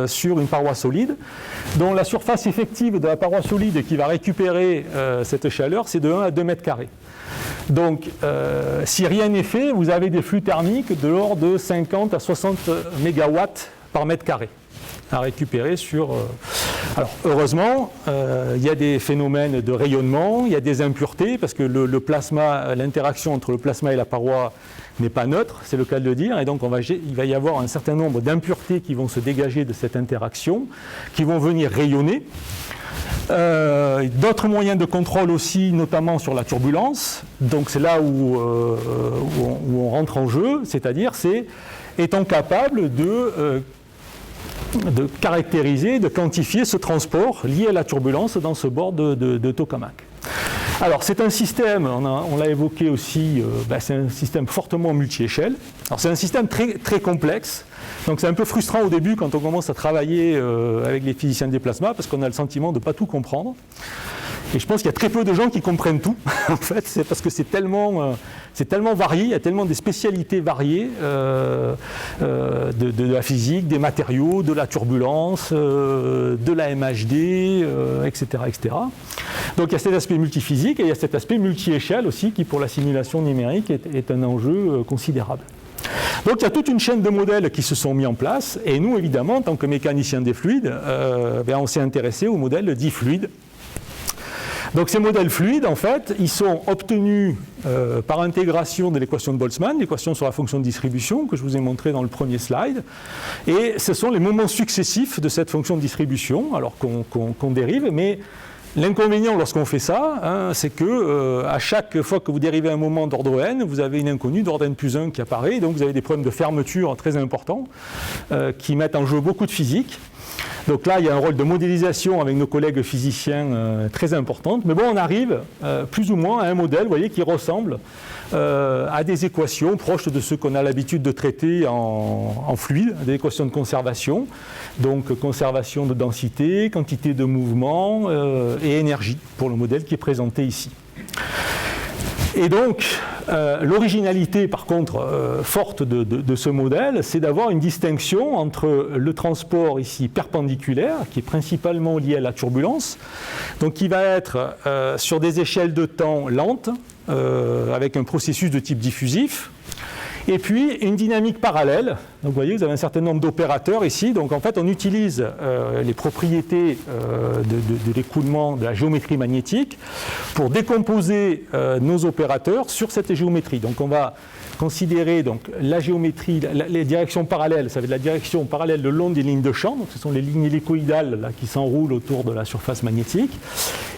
[SPEAKER 2] sur une paroi solide, dont la surface effective de la paroi solide qui va récupérer cette chaleur, c'est de 1 à 2 mètres carrés. Donc, si rien n'est fait, vous avez des flux thermiques de l'ordre de 50 à 60 MW par mètre carré à récupérer sur... Alors, heureusement, il y a des phénomènes de rayonnement, il y a des impuretés, parce que le plasma, l'interaction entre le plasma et la paroi n'est pas neutre, c'est le cas de le dire, et donc il va y avoir un certain nombre d'impuretés qui vont se dégager de cette interaction, qui vont venir rayonner. D'autres moyens de contrôle aussi, notamment sur la turbulence, donc c'est là où on rentre en jeu, c'est-à-dire étant capable de caractériser, de quantifier ce transport lié à la turbulence dans ce bord de tokamak. Alors c'est un système, on l'a évoqué aussi, c'est un système fortement multi-échelle. Alors c'est un système très, très complexe, donc c'est un peu frustrant au début quand on commence à travailler avec les physiciens des plasmas, parce qu'on a le sentiment de ne pas tout comprendre. Et je pense qu'il y a très peu de gens qui comprennent tout, en fait, c'est parce que c'est tellement varié, il y a tellement des spécialités variées de la physique, des matériaux, de la turbulence, de la MHD, etc., etc. Donc il y a cet aspect multiphysique et il y a cet aspect multi-échelle aussi qui, pour la simulation numérique, est un enjeu considérable. Donc il y a toute une chaîne de modèles qui se sont mis en place et nous, évidemment, en tant que mécaniciens des fluides, on s'est intéressé aux modèles dits fluides. Donc ces modèles fluides, en fait, ils sont obtenus par intégration de l'équation de Boltzmann, l'équation sur la fonction de distribution que je vous ai montré dans le premier slide. Et ce sont les moments successifs de cette fonction de distribution, alors qu'on dérive, mais l'inconvénient lorsqu'on fait ça, c'est que à chaque fois que vous dérivez un moment d'ordre n, vous avez une inconnue d'ordre n plus 1 qui apparaît, donc vous avez des problèmes de fermeture très importants qui mettent en jeu beaucoup de physique. Donc là, il y a un rôle de modélisation avec nos collègues physiciens très important. Mais bon, on arrive plus ou moins à un modèle, vous voyez, qui ressemble à des équations proches de ce qu'on a l'habitude de traiter en fluide, des équations de conservation. Donc conservation de densité, quantité de mouvement et énergie pour le modèle qui est présenté ici. Et donc, l'originalité, par contre, forte de ce modèle, c'est d'avoir une distinction entre le transport ici perpendiculaire, qui est principalement lié à la turbulence, donc qui va être sur des échelles de temps lentes, avec un processus de type diffusif, et puis une dynamique parallèle. Donc vous voyez, vous avez un certain nombre d'opérateurs ici. Donc en fait, on utilise les propriétés de l'écoulement de la géométrie magnétique pour décomposer nos opérateurs sur cette géométrie. Donc on va considérer donc, la géométrie, les directions parallèles, ça va être la direction parallèle le long des lignes de champ. Donc ce sont les lignes hélicoïdales là, qui s'enroulent autour de la surface magnétique.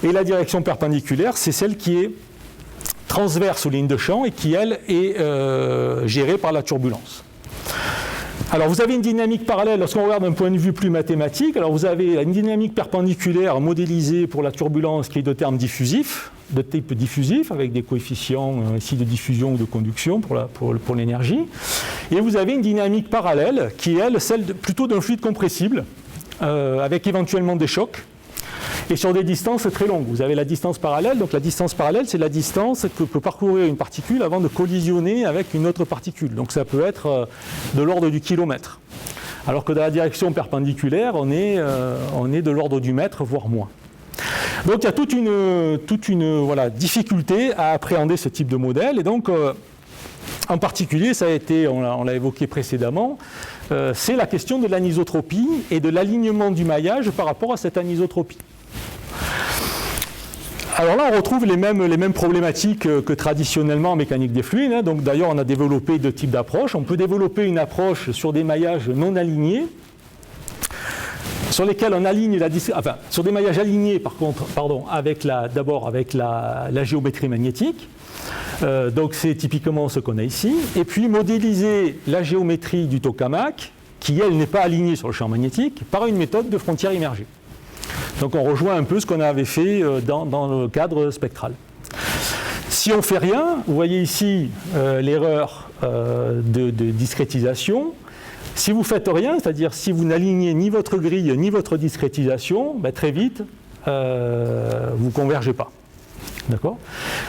[SPEAKER 2] Et la direction perpendiculaire, c'est celle qui est transverse aux lignes de champ et qui, elle, est gérée par la turbulence. Alors, vous avez une dynamique parallèle, lorsqu'on regarde d'un point de vue plus mathématique, alors vous avez une dynamique perpendiculaire modélisée pour la turbulence qui est de terme diffusif, de type diffusif, avec des coefficients ici de diffusion ou de conduction pour l'énergie. Et vous avez une dynamique parallèle qui est, elle, celle plutôt d'un fluide compressible, avec éventuellement des chocs. Et sur des distances très longues. Vous avez la distance parallèle. Donc la distance parallèle, c'est la distance que peut parcourir une particule avant de collisionner avec une autre particule. Donc ça peut être de l'ordre du kilomètre. Alors que dans la direction perpendiculaire, on est de l'ordre du mètre, voire moins. Donc il y a toute une difficulté à appréhender ce type de modèle. Et donc, en particulier, ça a été, on l'a évoqué précédemment, c'est la question de l'anisotropie et de l'alignement du maillage par rapport à cette anisotropie. Alors là, on retrouve les mêmes problématiques que traditionnellement en mécanique des fluides. Donc d'ailleurs, on a développé deux types d'approches. On peut développer une approche sur des maillages non alignés, sur lesquels on aligne sur des maillages alignés, d'abord avec la géométrie magnétique. Donc c'est typiquement ce qu'on a ici. Et puis modéliser la géométrie du tokamak, qui elle n'est pas alignée sur le champ magnétique, par une méthode de frontière immergée. Donc on rejoint un peu ce qu'on avait fait dans le cadre spectral. Si on ne fait rien, vous voyez ici l'erreur de discrétisation. Si vous ne faites rien, c'est-à-dire si vous n'alignez ni votre grille ni votre discrétisation, très vite, vous ne convergez pas. D'accord ?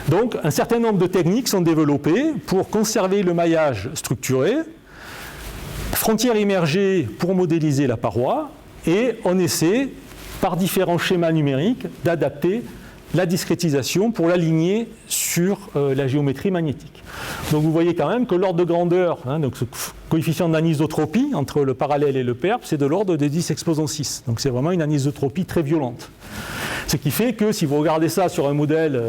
[SPEAKER 2] Donc un certain nombre de techniques sont développées pour conserver le maillage structuré, frontière immergée pour modéliser la paroi, et on essaie, par différents schémas numériques, d'adapter la discrétisation pour l'aligner sur la géométrie magnétique. Donc vous voyez quand même que l'ordre de grandeur, donc ce coefficient d'anisotropie entre le parallèle et le perp, c'est de l'ordre de 10 exposant 6. Donc c'est vraiment une anisotropie très violente. Ce qui fait que si vous regardez ça sur un modèle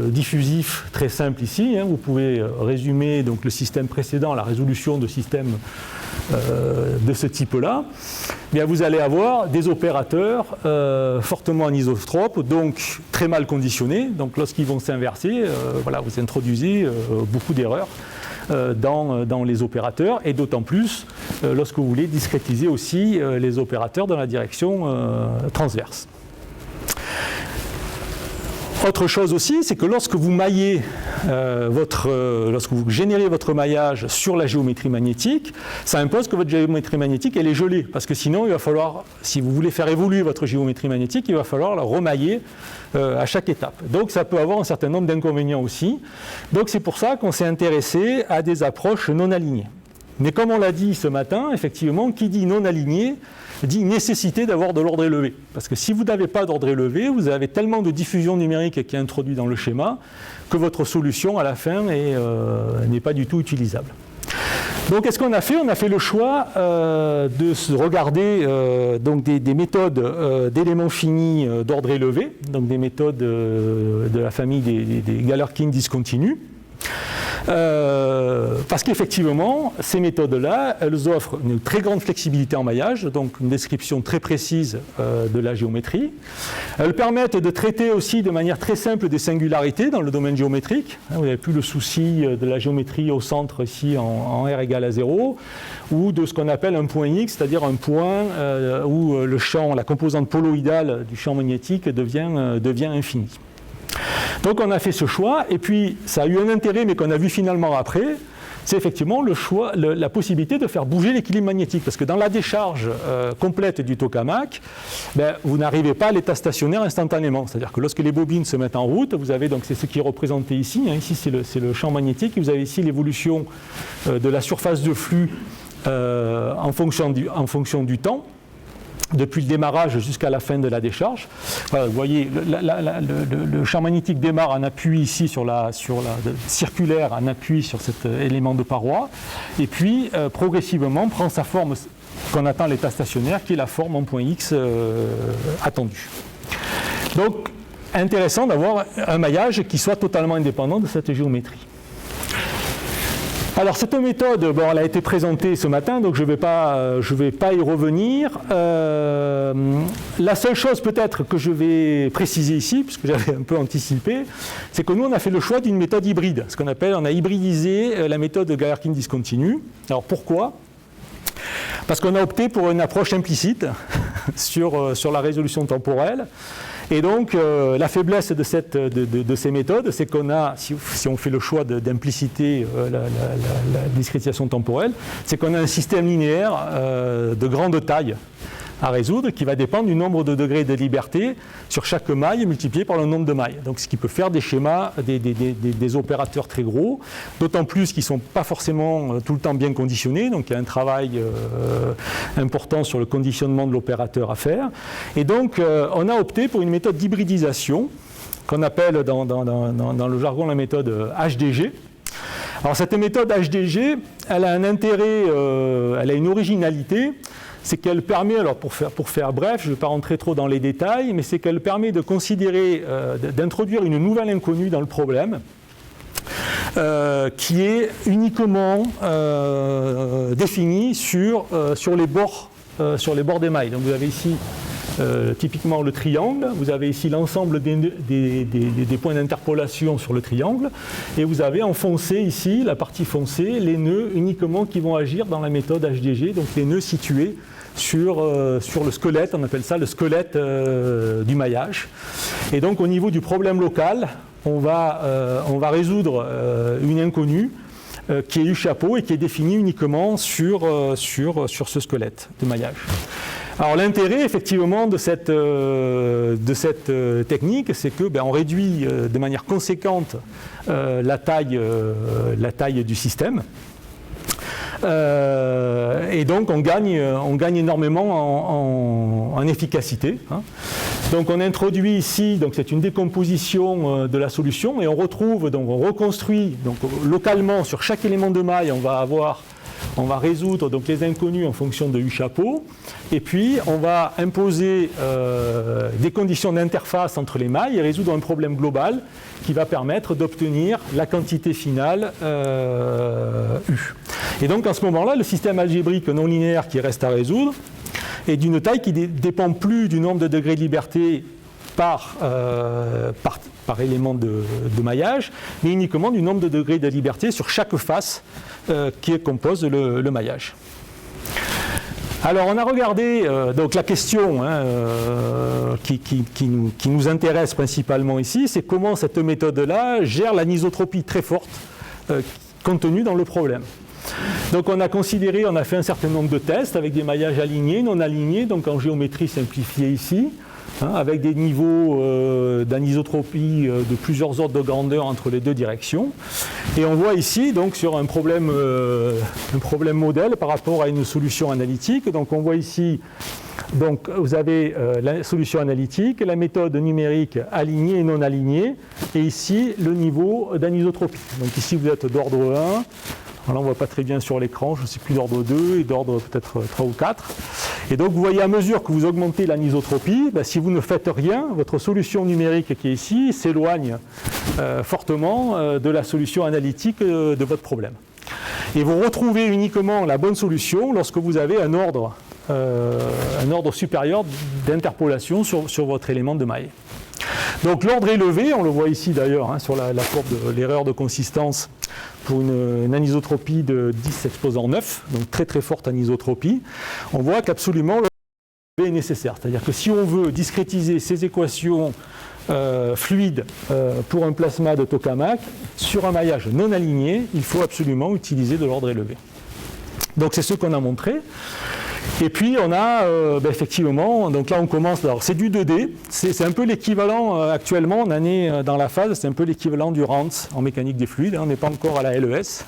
[SPEAKER 2] diffusif très simple ici, vous pouvez résumer donc, le système précédent, la résolution de systèmes de ce type-là, bien, vous allez avoir des opérateurs fortement anisotropes, donc très mal conditionnés. Donc lorsqu'ils vont s'inverser, voilà, vous introduisez beaucoup d'erreurs dans les opérateurs, et d'autant plus lorsque vous voulez discrétiser aussi les opérateurs dans la direction transverse. Autre chose aussi, c'est que lorsque vous maillez lorsque vous générez votre maillage sur la géométrie magnétique, ça impose que votre géométrie magnétique elle est gelée, parce que sinon il va falloir, si vous voulez faire évoluer votre géométrie magnétique, il va falloir la remailler à chaque étape. Donc ça peut avoir un certain nombre d'inconvénients aussi. Donc c'est pour ça qu'on s'est intéressé à des approches non alignées. Mais comme on l'a dit ce matin, effectivement, qui dit non aligné dit nécessité d'avoir de l'ordre élevé. Parce que si vous n'avez pas d'ordre élevé, vous avez tellement de diffusion numérique qui est introduite dans le schéma que votre solution à la fin n'est pas du tout utilisable. Donc qu'est-ce qu'on a fait ? On a fait le choix de se regarder donc des méthodes d'éléments finis d'ordre élevé, donc des méthodes de la famille des Galerkin discontinus. Parce qu'effectivement, ces méthodes-là, elles offrent une très grande flexibilité en maillage, donc une description très précise de la géométrie. Elles permettent de traiter aussi de manière très simple des singularités dans le domaine géométrique. Vous n'avez plus le souci de la géométrie au centre ici en R égale à 0, ou de ce qu'on appelle un point X, c'est-à-dire un point où le champ, la composante poloïdale du champ magnétique devient infinie. Donc on a fait ce choix, et puis ça a eu un intérêt, mais qu'on a vu finalement après, c'est effectivement le choix, la possibilité de faire bouger l'équilibre magnétique. Parce que dans la décharge complète du tokamak, vous n'arrivez pas à l'état stationnaire instantanément. C'est-à-dire que lorsque les bobines se mettent en route, vous avez, donc c'est ce qui est représenté ici, ici c'est le champ magnétique, et vous avez ici l'évolution de la surface de flux en fonction du temps, depuis le démarrage jusqu'à la fin de la décharge. Voilà, vous voyez, le champ magnétique démarre en appui ici sur la circulaire, en appui sur cet élément de paroi, et puis progressivement prend sa forme qu'on attend à l'état stationnaire, qui est la forme en point X attendue. Donc, intéressant d'avoir un maillage qui soit totalement indépendant de cette géométrie. Alors cette méthode, elle a été présentée ce matin, donc je ne vais pas y revenir. La seule chose peut-être que je vais préciser ici, puisque j'avais un peu anticipé, c'est que nous on a fait le choix d'une méthode hybride, ce qu'on appelle, on a hybridisé la méthode de Galerkin discontinu. Alors pourquoi ? Parce qu'on a opté pour une approche implicite sur la résolution temporelle. Et donc, la faiblesse de ces méthodes, c'est qu'on a, si on fait le choix d'impliciter la discrétisation temporelle, c'est qu'on a un système linéaire de grande taille à résoudre qui va dépendre du nombre de degrés de liberté sur chaque maille multiplié par le nombre de mailles. Donc, ce qui peut faire des schémas, des opérateurs très gros, d'autant plus qu'ils ne sont pas forcément tout le temps bien conditionnés. Donc, il y a un travail important sur le conditionnement de l'opérateur à faire. Et donc, on a opté pour une méthode d'hybridisation qu'on appelle dans le jargon la méthode HDG. Alors, cette méthode HDG, elle a un intérêt, elle a une originalité. C'est qu'elle permet, alors pour faire bref, je ne vais pas rentrer trop dans les détails, mais c'est qu'elle permet de considérer, d'introduire une nouvelle inconnue dans le problème, qui est uniquement définie sur les bords des mailles. Donc vous avez ici typiquement le triangle, vous avez ici l'ensemble des points d'interpolation sur le triangle, et vous avez en foncé ici, la partie foncée, les nœuds uniquement qui vont agir dans la méthode HDG, donc les nœuds situés sur le squelette, on appelle ça le squelette du maillage. Et donc au niveau du problème local, on va résoudre une inconnue qui est du chapeau et qui est définie uniquement sur ce squelette de maillage. Alors l'intérêt effectivement de cette technique, c'est que on réduit de manière conséquente la taille du système. Et donc on gagne énormément en efficacité. Donc on introduit ici, donc c'est une décomposition de la solution, et on reconstruit donc localement sur chaque élément de maille, on va avoir On va résoudre donc les inconnus en fonction de U chapeau. Et puis, on va imposer des conditions d'interface entre les mailles et résoudre un problème global qui va permettre d'obtenir la quantité finale U. Et donc, à ce moment-là, le système algébrique non linéaire qui reste à résoudre est d'une taille qui ne dépend plus du nombre de degrés de liberté par élément de maillage, mais uniquement du nombre de degrés de liberté sur chaque face qui compose le maillage. Alors on a regardé donc la question qui nous intéresse principalement ici, c'est comment cette méthode-là gère l'anisotropie très forte contenue dans le problème. Donc on a fait un certain nombre de tests avec des maillages alignés, non alignés, donc en géométrie simplifiée ici, avec des niveaux d'anisotropie de plusieurs ordres de grandeur entre les deux directions. Et on voit ici, donc, sur un problème modèle par rapport à une solution analytique. Donc on voit ici, donc, vous avez la solution analytique, la méthode numérique alignée et non alignée, et ici le niveau d'anisotropie. Donc ici vous êtes d'ordre 1. Alors là, on ne voit pas très bien sur l'écran, je ne sais plus d'ordre 2 et d'ordre peut-être 3 ou 4. Et donc, vous voyez, à mesure que vous augmentez l'anisotropie, si vous ne faites rien, votre solution numérique qui est ici s'éloigne fortement de la solution analytique de votre problème. Et vous retrouvez uniquement la bonne solution lorsque vous avez un ordre supérieur d'interpolation sur votre élément de maille. Donc l'ordre élevé, on le voit ici d'ailleurs sur la courbe de l'erreur de consistance pour une anisotropie de 10 exposant 9, donc très très forte anisotropie, on voit qu'absolument l'ordre élevé est nécessaire. C'est-à-dire que si on veut discrétiser ces équations fluides pour un plasma de tokamak sur un maillage non aligné, il faut absolument utiliser de l'ordre élevé. Donc c'est ce qu'on a montré. Et puis on a effectivement, donc là on commence, alors c'est du 2D, c'est un peu l'équivalent actuellement, on en est dans la phase, c'est un peu l'équivalent du RANS en mécanique des fluides, on n'est pas encore à la LES,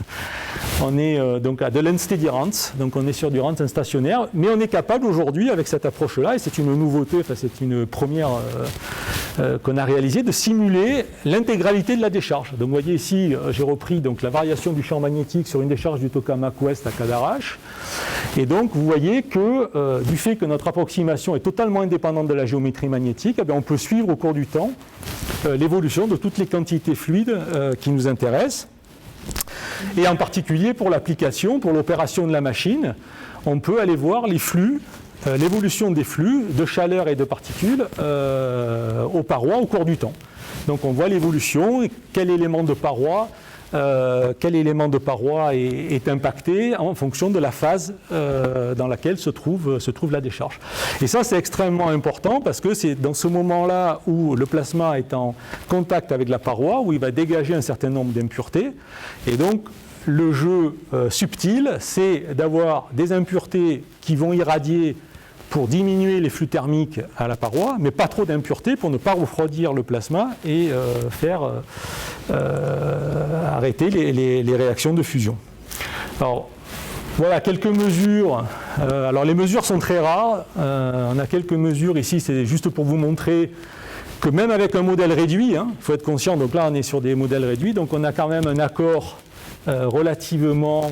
[SPEAKER 2] on est donc à de l'unsteady RANS, donc on est sur du RANS instationnaire, mais on est capable aujourd'hui avec cette approche-là, et c'est une nouveauté, enfin c'est une première qu'on a réalisée, de simuler l'intégralité de la décharge. Donc vous voyez ici, j'ai repris donc la variation du champ magnétique sur une décharge du tokamak ouest à Cadarache, et donc vous voyez que du fait que notre approximation est totalement indépendante de la géométrie magnétique, on peut suivre au cours du temps l'évolution de toutes les quantités fluides qui nous intéressent. Et en particulier pour l'application, pour l'opération de la machine, on peut aller voir les flux, l'évolution des flux de chaleur et de particules aux parois au cours du temps. Donc on voit l'évolution, quel élément de paroi est impacté en fonction de la phase dans laquelle se trouve la décharge. Et ça, c'est extrêmement important parce que c'est dans ce moment-là où le plasma est en contact avec la paroi, où il va dégager un certain nombre d'impuretés. Et donc, le jeu subtil, c'est d'avoir des impuretés qui vont irradier pour diminuer les flux thermiques à la paroi, mais pas trop d'impuretés pour ne pas refroidir le plasma et faire arrêter les réactions de fusion. Alors, voilà quelques mesures. Alors, les mesures sont très rares. On a quelques mesures ici, c'est juste pour vous montrer que même avec un modèle réduit, il faut être conscient, donc là on est sur des modèles réduits, donc on a quand même un accord relativement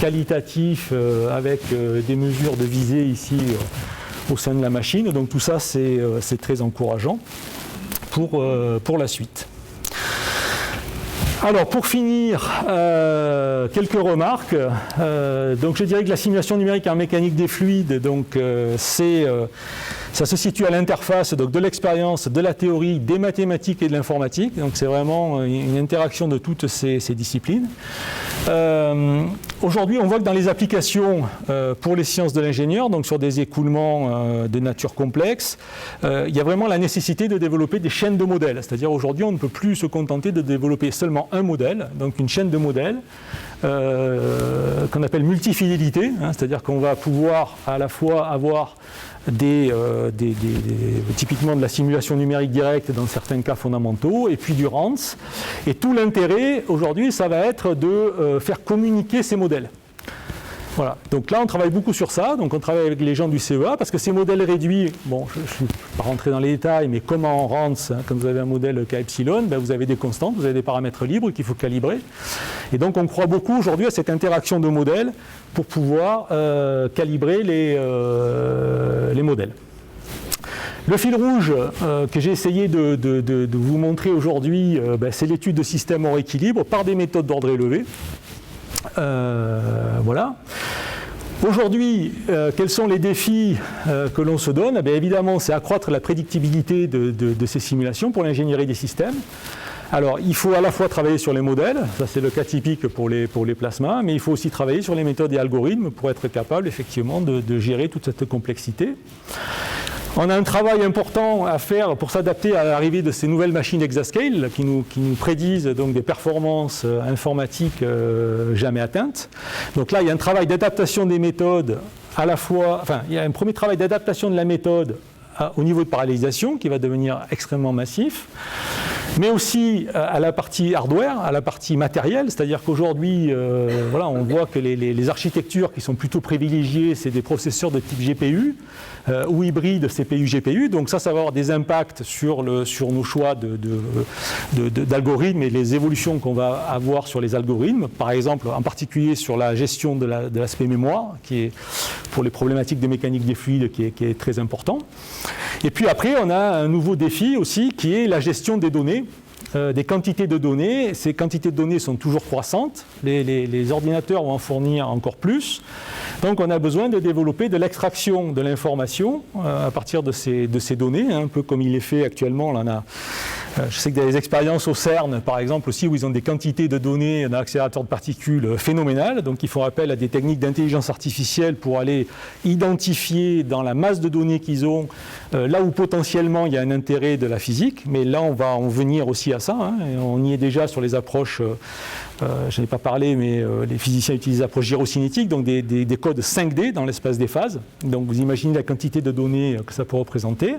[SPEAKER 2] qualitatif avec des mesures de visée ici au sein de la machine. Donc tout ça c'est très encourageant pour la suite. Alors pour finir, quelques remarques. Donc je dirais que la simulation numérique en mécanique des fluides, donc ça se situe à l'interface de l'expérience, de la théorie, des mathématiques et de l'informatique. Donc c'est vraiment une interaction de toutes ces disciplines. Aujourd'hui, on voit que dans les applications pour les sciences de l'ingénieur, donc sur des écoulements de nature complexe, il y a vraiment la nécessité de développer des chaînes de modèles. C'est-à-dire aujourd'hui, on ne peut plus se contenter de développer seulement un modèle, donc une chaîne de modèles qu'on appelle multifidélité, c'est-à-dire qu'on va pouvoir à la fois avoir typiquement de la simulation numérique directe dans certains cas fondamentaux, et puis du RANS. Et tout l'intérêt aujourd'hui, ça va être de faire communiquer ces modèles. Voilà. Donc là, on travaille beaucoup sur ça. Donc on travaille avec les gens du CEA parce que ces modèles réduits, bon, je ne suis pas rentré dans les détails, mais comment on rentre, quand vous avez un modèle K epsilon, ben vous avez des constantes, vous avez des paramètres libres qu'il faut calibrer. Et donc on croit beaucoup aujourd'hui à cette interaction de modèles pour pouvoir calibrer les modèles. Le fil rouge que j'ai essayé de vous montrer aujourd'hui, c'est l'étude de systèmes hors équilibre par des méthodes d'ordre élevé. Voilà. Aujourd'hui, quels sont les défis que l'on se donne? Évidemment, c'est accroître la prédictibilité de ces simulations pour l'ingénierie des systèmes. Alors, il faut à la fois travailler sur les modèles, ça c'est le cas typique pour les plasmas, mais il faut aussi travailler sur les méthodes et algorithmes pour être capable effectivement de gérer toute cette complexité. On a un travail important à faire pour s'adapter à l'arrivée de ces nouvelles machines exascale qui nous prédisent donc des performances informatiques jamais atteintes. Donc là, il y a un travail d'adaptation des méthodes à la fois, enfin, il y a un premier travail d'adaptation de la méthode au niveau de parallélisation qui va devenir extrêmement massif, mais aussi à la partie hardware, à la partie matérielle, c'est-à-dire qu'aujourd'hui, voilà, on voit que les architectures qui sont plutôt privilégiées, c'est des processeurs de type GPU ou hybrides CPU-GPU, donc ça va avoir des impacts sur nos choix d'algorithmes et les évolutions qu'on va avoir sur les algorithmes, par exemple, en particulier sur la gestion de l'aspect mémoire, qui est, pour les problématiques de mécanique des fluides, qui est très important. Et puis après, on a un nouveau défi aussi, qui est la gestion des données, des quantités de données. Ces quantités de données sont toujours croissantes. Les ordinateurs vont en fournir encore plus. Donc on a besoin de développer de l'extraction de l'information à partir de ces données, un peu comme il est fait actuellement. Là, on a, je sais qu'il y a des expériences au CERN, par exemple, aussi, où ils ont des quantités de données d'un accélérateur de particules phénoménales. Donc ils font appel à des techniques d'intelligence artificielle pour aller identifier dans la masse de données qu'ils ont là où potentiellement il y a un intérêt de la physique. Mais là, on va en venir aussi à ça. Hein, et on y est déjà sur les approches, je n'ai pas parlé, mais les physiciens utilisent l'approche gyrocinétique, donc des codes 5D dans l'espace des phases. Donc vous imaginez la quantité de données que ça peut représenter.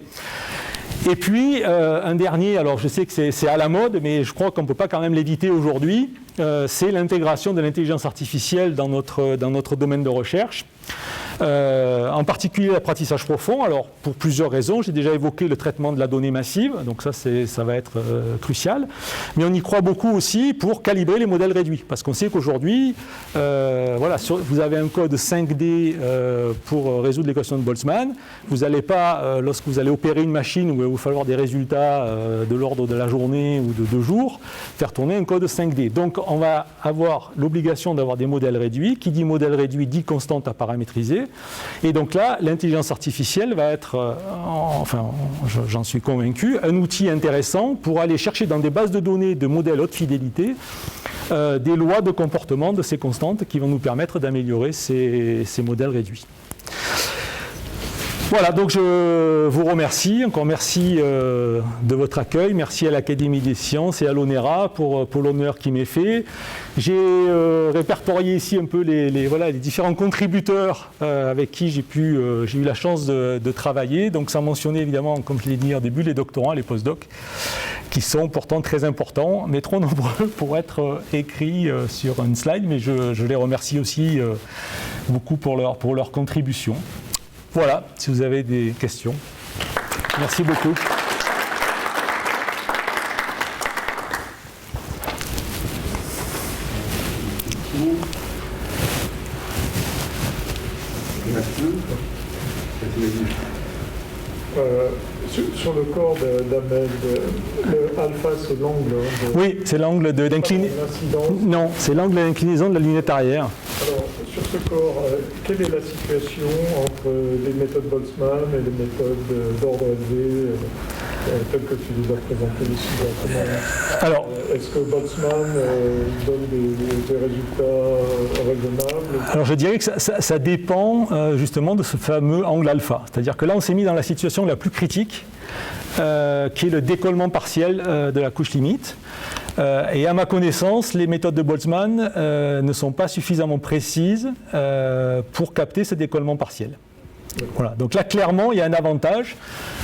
[SPEAKER 2] Et puis, un dernier, alors je sais que c'est à la mode, mais je crois qu'on ne peut pas quand même l'éviter aujourd'hui, c'est l'intégration de l'intelligence artificielle dans notre domaine de recherche. En particulier l'apprentissage profond, alors pour plusieurs raisons. J'ai déjà évoqué le traitement de la donnée massive, donc ça va être crucial. Mais on y croit beaucoup aussi pour calibrer les modèles réduits, parce qu'on sait qu'aujourd'hui, voilà, vous avez un code 5D pour résoudre l'équation de Boltzmann. Vous n'allez pas, lorsque vous allez opérer une machine où il va vous falloir des résultats de l'ordre de la journée ou de 2 jours, faire tourner un code 5D. Donc on va avoir l'obligation d'avoir des modèles réduits. Qui dit modèle réduit dit constante à paramétriser. Et donc là, l'intelligence artificielle va être, enfin, j'en suis convaincu, un outil intéressant pour aller chercher dans des bases de données de modèles haute fidélité des lois de comportement de ces constantes qui vont nous permettre d'améliorer ces modèles réduits. Voilà, donc je vous remercie. Encore merci de votre accueil. Merci à l'Académie des sciences et à l'ONERA pour l'honneur qui m'est fait. J'ai répertorié ici un peu les différents contributeurs avec qui j'ai eu la chance de travailler. Donc sans mentionner évidemment, comme je l'ai dit au début, les doctorants, les postdocs, qui sont pourtant très importants, mais trop nombreux pour être écrits sur une slide. Mais je les remercie aussi beaucoup pour leur contribution. Voilà, si vous avez des questions. Merci beaucoup.
[SPEAKER 3] Sur le corps d'Amel, le alpha, c'est l'angle.
[SPEAKER 2] Oui, c'est l'angle d'inclinaison. Non, c'est l'angle d'inclinaison de la lunette arrière.
[SPEAKER 3] Alors, sur ce corps, quelle est la situation entre les méthodes Boltzmann et les méthodes d'ordre élevé telles que tu les as présentées ici? Alors, est-ce que Boltzmann donne des résultats raisonnables? Alors,
[SPEAKER 2] je dirais que ça dépend justement de ce fameux angle alpha. C'est-à-dire que là, on s'est mis dans la situation la plus critique, qui est le décollement partiel de la couche limite. Et à ma connaissance, les méthodes de Boltzmann ne sont pas suffisamment précises pour capter ce décollement partiel. Voilà. Donc là, clairement, il y a un avantage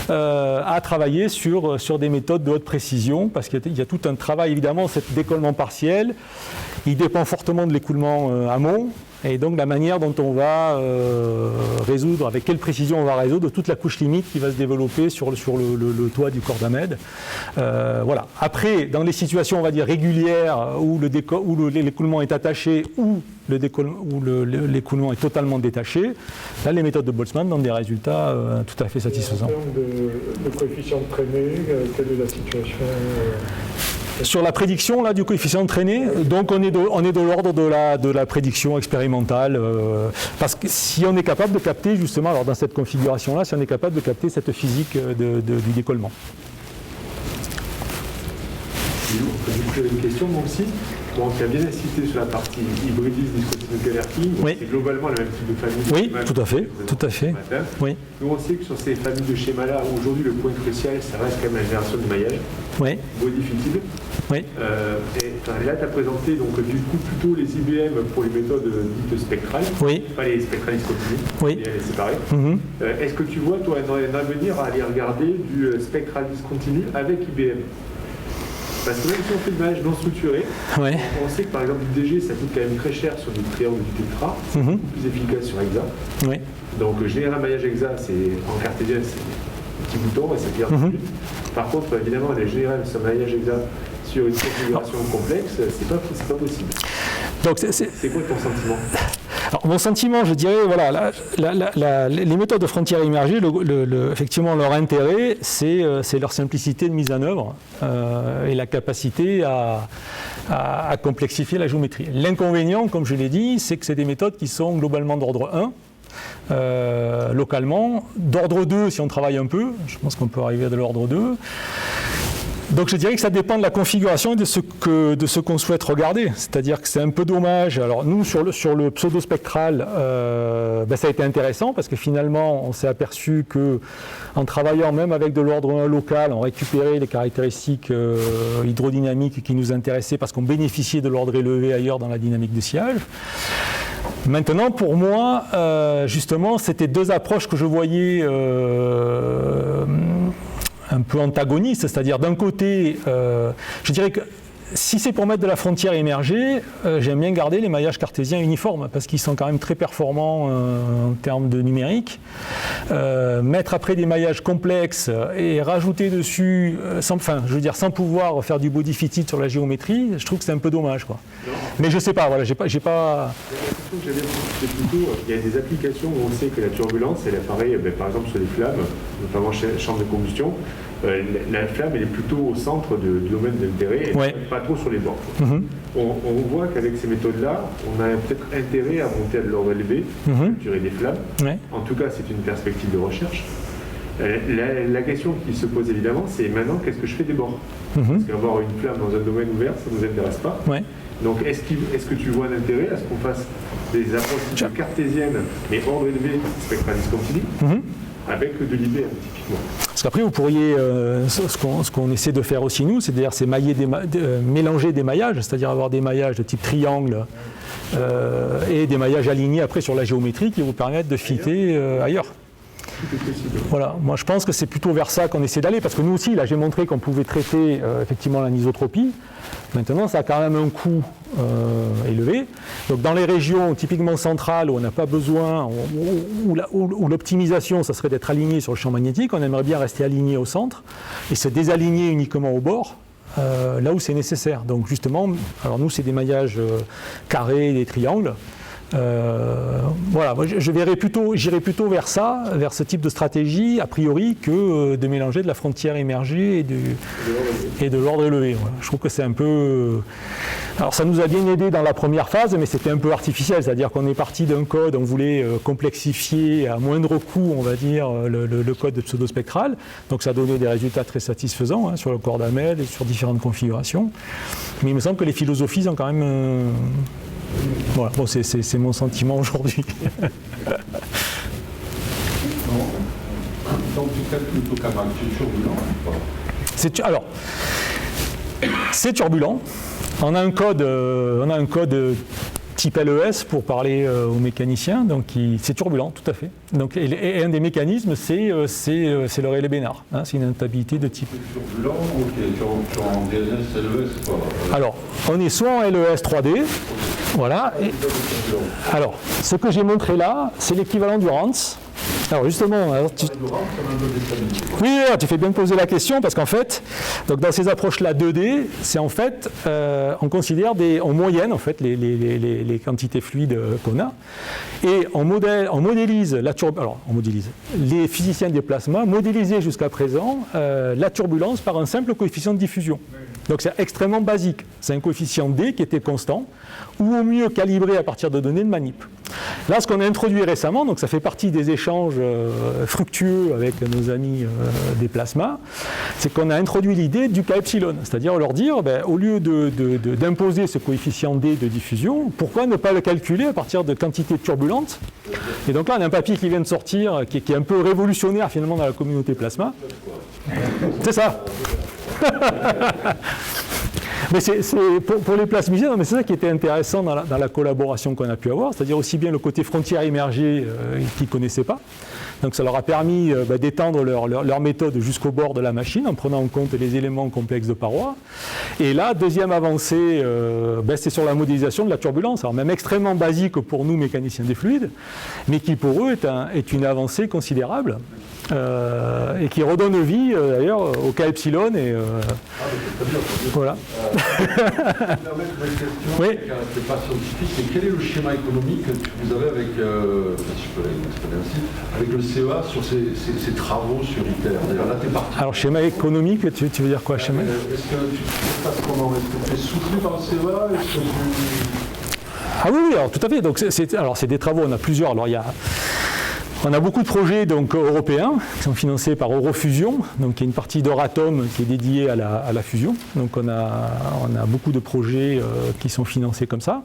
[SPEAKER 2] à travailler sur des méthodes de haute précision, parce qu'il y a tout un travail, évidemment, ce décollement partiel, il dépend fortement de l'écoulement amont, et donc la manière dont on va résoudre, avec quelle précision on va résoudre toute la couche limite qui va se développer sur le toit du corps d'Ahmed. Voilà. Après, dans les situations, on va dire régulières, où l'écoulement est attaché ou l'écoulement est totalement détaché, là les méthodes de Boltzmann donnent des résultats tout à fait satisfaisants.
[SPEAKER 3] En termes de coefficient de traînée, quelle est la situation
[SPEAKER 2] Sur la prédiction là, du coefficient de traînée, donc on est de l'ordre de la prédiction expérimentale, parce que si on est capable de capter justement, alors dans cette configuration-là, si on est capable de capter cette physique du décollement.
[SPEAKER 4] J'ai une question, moi aussi. Bon, tu as bien insisté sur la partie hybridisme, discontinuité alerting.
[SPEAKER 2] Oui.
[SPEAKER 4] C'est globalement le même type de famille.
[SPEAKER 2] Oui, tout à fait, tout à fait. Oui.
[SPEAKER 4] Nous, on sait que sur ces familles de schémas-là, aujourd'hui, le point crucial, ça reste quand même la génération de maillage.
[SPEAKER 2] Oui.
[SPEAKER 4] Modifiable.
[SPEAKER 2] Oui.
[SPEAKER 4] Et là, tu as présenté donc, du coup plutôt les IBM pour les méthodes dites spectrales.
[SPEAKER 2] Oui.
[SPEAKER 4] Pas les spectrales discontinues.
[SPEAKER 2] Oui.
[SPEAKER 4] Et les séparer.
[SPEAKER 2] Mm-hmm.
[SPEAKER 4] Est-ce que tu vois, toi, un avenir à aller regarder du spectral discontinu avec IBM? Parce que même si on fait de maillage non structuré,
[SPEAKER 2] ouais.
[SPEAKER 4] on sait que par exemple du DG ça coûte quand même très cher sur du triangle du tétra, c'est beaucoup plus efficace sur hexa.
[SPEAKER 2] Oui.
[SPEAKER 4] Donc générer un maillage hexa, c'est en cartésien, c'est un petit bouton et ça tire tout de suite. Par contre, évidemment, les générer ce maillage hexa sur une configuration complexe, c'est pas possible.
[SPEAKER 2] Donc
[SPEAKER 4] c'est quoi ton sentiment?
[SPEAKER 2] Alors, mon sentiment, je dirais, voilà, les méthodes de frontières immergées, effectivement, leur intérêt, c'est leur simplicité de mise en œuvre et la capacité à complexifier la géométrie. L'inconvénient, comme je l'ai dit, c'est que c'est des méthodes qui sont globalement d'ordre 1, localement, d'ordre 2 si on travaille un peu, je pense qu'on peut arriver à de l'ordre 2. Donc je dirais que ça dépend de la configuration et de ce qu'on souhaite regarder. C'est-à-dire que c'est un peu dommage. Alors nous, sur le pseudo-spectral, ça a été intéressant parce que finalement, on s'est aperçu qu'en travaillant même avec de l'ordre 1 local, on récupérait les caractéristiques hydrodynamiques qui nous intéressaient parce qu'on bénéficiait de l'ordre élevé ailleurs dans la dynamique de sillage. Maintenant, pour moi, justement, c'était deux approches que je voyais un peu antagonistes, c'est-à-dire d'un côté, je dirais que si c'est pour mettre de la frontière émergée, j'aime bien garder les maillages cartésiens uniformes parce qu'ils sont quand même très performants en termes de numérique. Mettre après des maillages complexes et rajouter dessus, sans pouvoir faire du body fitted sur la géométrie, je trouve que c'est un peu dommage, quoi. Mais je sais pas, voilà, j'ai pas.
[SPEAKER 4] Il y a des applications où on sait que la turbulence, elle apparaît, par exemple sur les flammes, notamment chez chambre de combustion. La flamme, elle est plutôt au centre du domaine d'intérêt,
[SPEAKER 2] ouais.
[SPEAKER 4] Pas trop sur les bords. On voit qu'avec ces méthodes-là, on a peut-être intérêt à monter à de l'ordre élevé, capturer des flammes. Ouais. En tout cas, c'est une perspective de recherche. La question qui se pose évidemment, c'est maintenant, qu'est-ce que je fais des bords? Parce qu'avoir une flamme dans un domaine ouvert, ça ne nous intéresse pas. Ouais. Donc, est-ce que tu vois un intérêt à ce qu'on fasse des approches cartésiennes, mais ordre élevé, spectral discontinu, avec de l'IBM, typiquement?
[SPEAKER 2] Parce qu'après, vous pourriez, ce qu'on essaie de faire aussi nous, c'est-à-dire mélanger des maillages, c'est-à-dire avoir des maillages de type triangle et des maillages alignés après sur la géométrie qui vous permettent de fitter ailleurs. Voilà, moi je pense que c'est plutôt vers ça qu'on essaie d'aller, parce que nous aussi, là j'ai montré qu'on pouvait traiter effectivement l'anisotropie. Maintenant, ça a quand même un coût élevé. Donc dans les régions typiquement centrales où on n'a pas besoin, où l'optimisation, ça serait d'être aligné sur le champ magnétique, on aimerait bien rester aligné au centre et se désaligner uniquement au bord. Là où c'est nécessaire. Donc justement, alors nous c'est des maillages carrés, des triangles. Voilà, moi j'irai plutôt vers ça, vers ce type de stratégie, a priori, que de mélanger de la frontière émergée et de l'ordre élevé. Voilà. Je trouve que c'est un peu... Alors ça nous a bien aidé dans la première phase, mais c'était un peu artificiel, c'est-à-dire qu'on est parti d'un code, on voulait complexifier à moindre coût, on va dire, le code de pseudospectral. Donc ça a donné des résultats très satisfaisants sur le corps d'Ahmed et sur différentes configurations. Mais il me semble que les philosophies ont quand même... Voilà, bon, c'est mon sentiment aujourd'hui.
[SPEAKER 5] Donc tu traites plutôt comme turbulent.
[SPEAKER 2] Alors, c'est turbulent. On a un code type LES pour parler aux mécaniciens, donc c'est turbulent, tout à fait. Donc, et un des mécanismes, c'est le relais Bénard, hein, c'est une instabilité de type.
[SPEAKER 5] Turbulent, ok, tu en DNS, LES, quoi.
[SPEAKER 2] Alors, on est soit en LES 3D, voilà. Alors, ce que j'ai montré là, c'est l'équivalent du RANS. Alors justement, oui, tu fais bien de poser la question parce qu'en fait, donc dans ces approches-là 2D, c'est en fait, on considère en moyenne en fait les quantités fluides qu'on a, et on modélise la turbulence. Alors, on modélise. Les physiciens des plasmas modélisaient jusqu'à présent la turbulence par un simple coefficient de diffusion. Donc c'est extrêmement basique. C'est un coefficient D qui était constant, ou au mieux calibré à partir de données de manip. Là, ce qu'on a introduit récemment, donc ça fait partie des échanges fructueux avec nos amis des plasmas, c'est qu'on a introduit l'idée du K epsilon, c'est-à-dire leur dire, au lieu d'imposer ce coefficient D de diffusion, pourquoi ne pas le calculer à partir de quantités turbulentes? Et donc là, on a un papier qui vient de sortir, qui est un peu révolutionnaire finalement dans la communauté plasma. C'est ça. Mais pour les plasmiciens, c'est ça qui était intéressant dans la collaboration qu'on a pu avoir, c'est-à-dire aussi bien le côté frontière émergée qu'ils ne connaissaient pas. Donc ça leur a permis d'étendre leur méthode jusqu'au bord de la machine en prenant en compte les éléments complexes de paroi. Et là, deuxième avancée, c'est sur la modélisation de la turbulence, alors même extrêmement basique pour nous mécaniciens des fluides, mais qui pour eux est une avancée considérable. Et qui redonne vie d'ailleurs au K epsilon et voilà.
[SPEAKER 5] Je vais mettre une question
[SPEAKER 2] oui.
[SPEAKER 5] Qui n'est pas scientifique, mais quel est le schéma économique que vous avez avec, si je peux l'exprimer ainsi, avec le CEA sur ces travaux sur ITER? D'ailleurs, là, tu es parti.
[SPEAKER 2] Alors, schéma économique, tu veux dire quoi, schéma?
[SPEAKER 5] Est-ce que tu passes comment? Est-ce que tu es soutenu par le CEA?
[SPEAKER 2] Ah oui, alors tout à fait. Donc, c'est des travaux, on a plusieurs. Alors, on a beaucoup de projets donc, européens qui sont financés par Eurofusion, donc il y a une partie d'Euratom qui est dédiée à la fusion. Donc on a beaucoup de projets qui sont financés comme ça.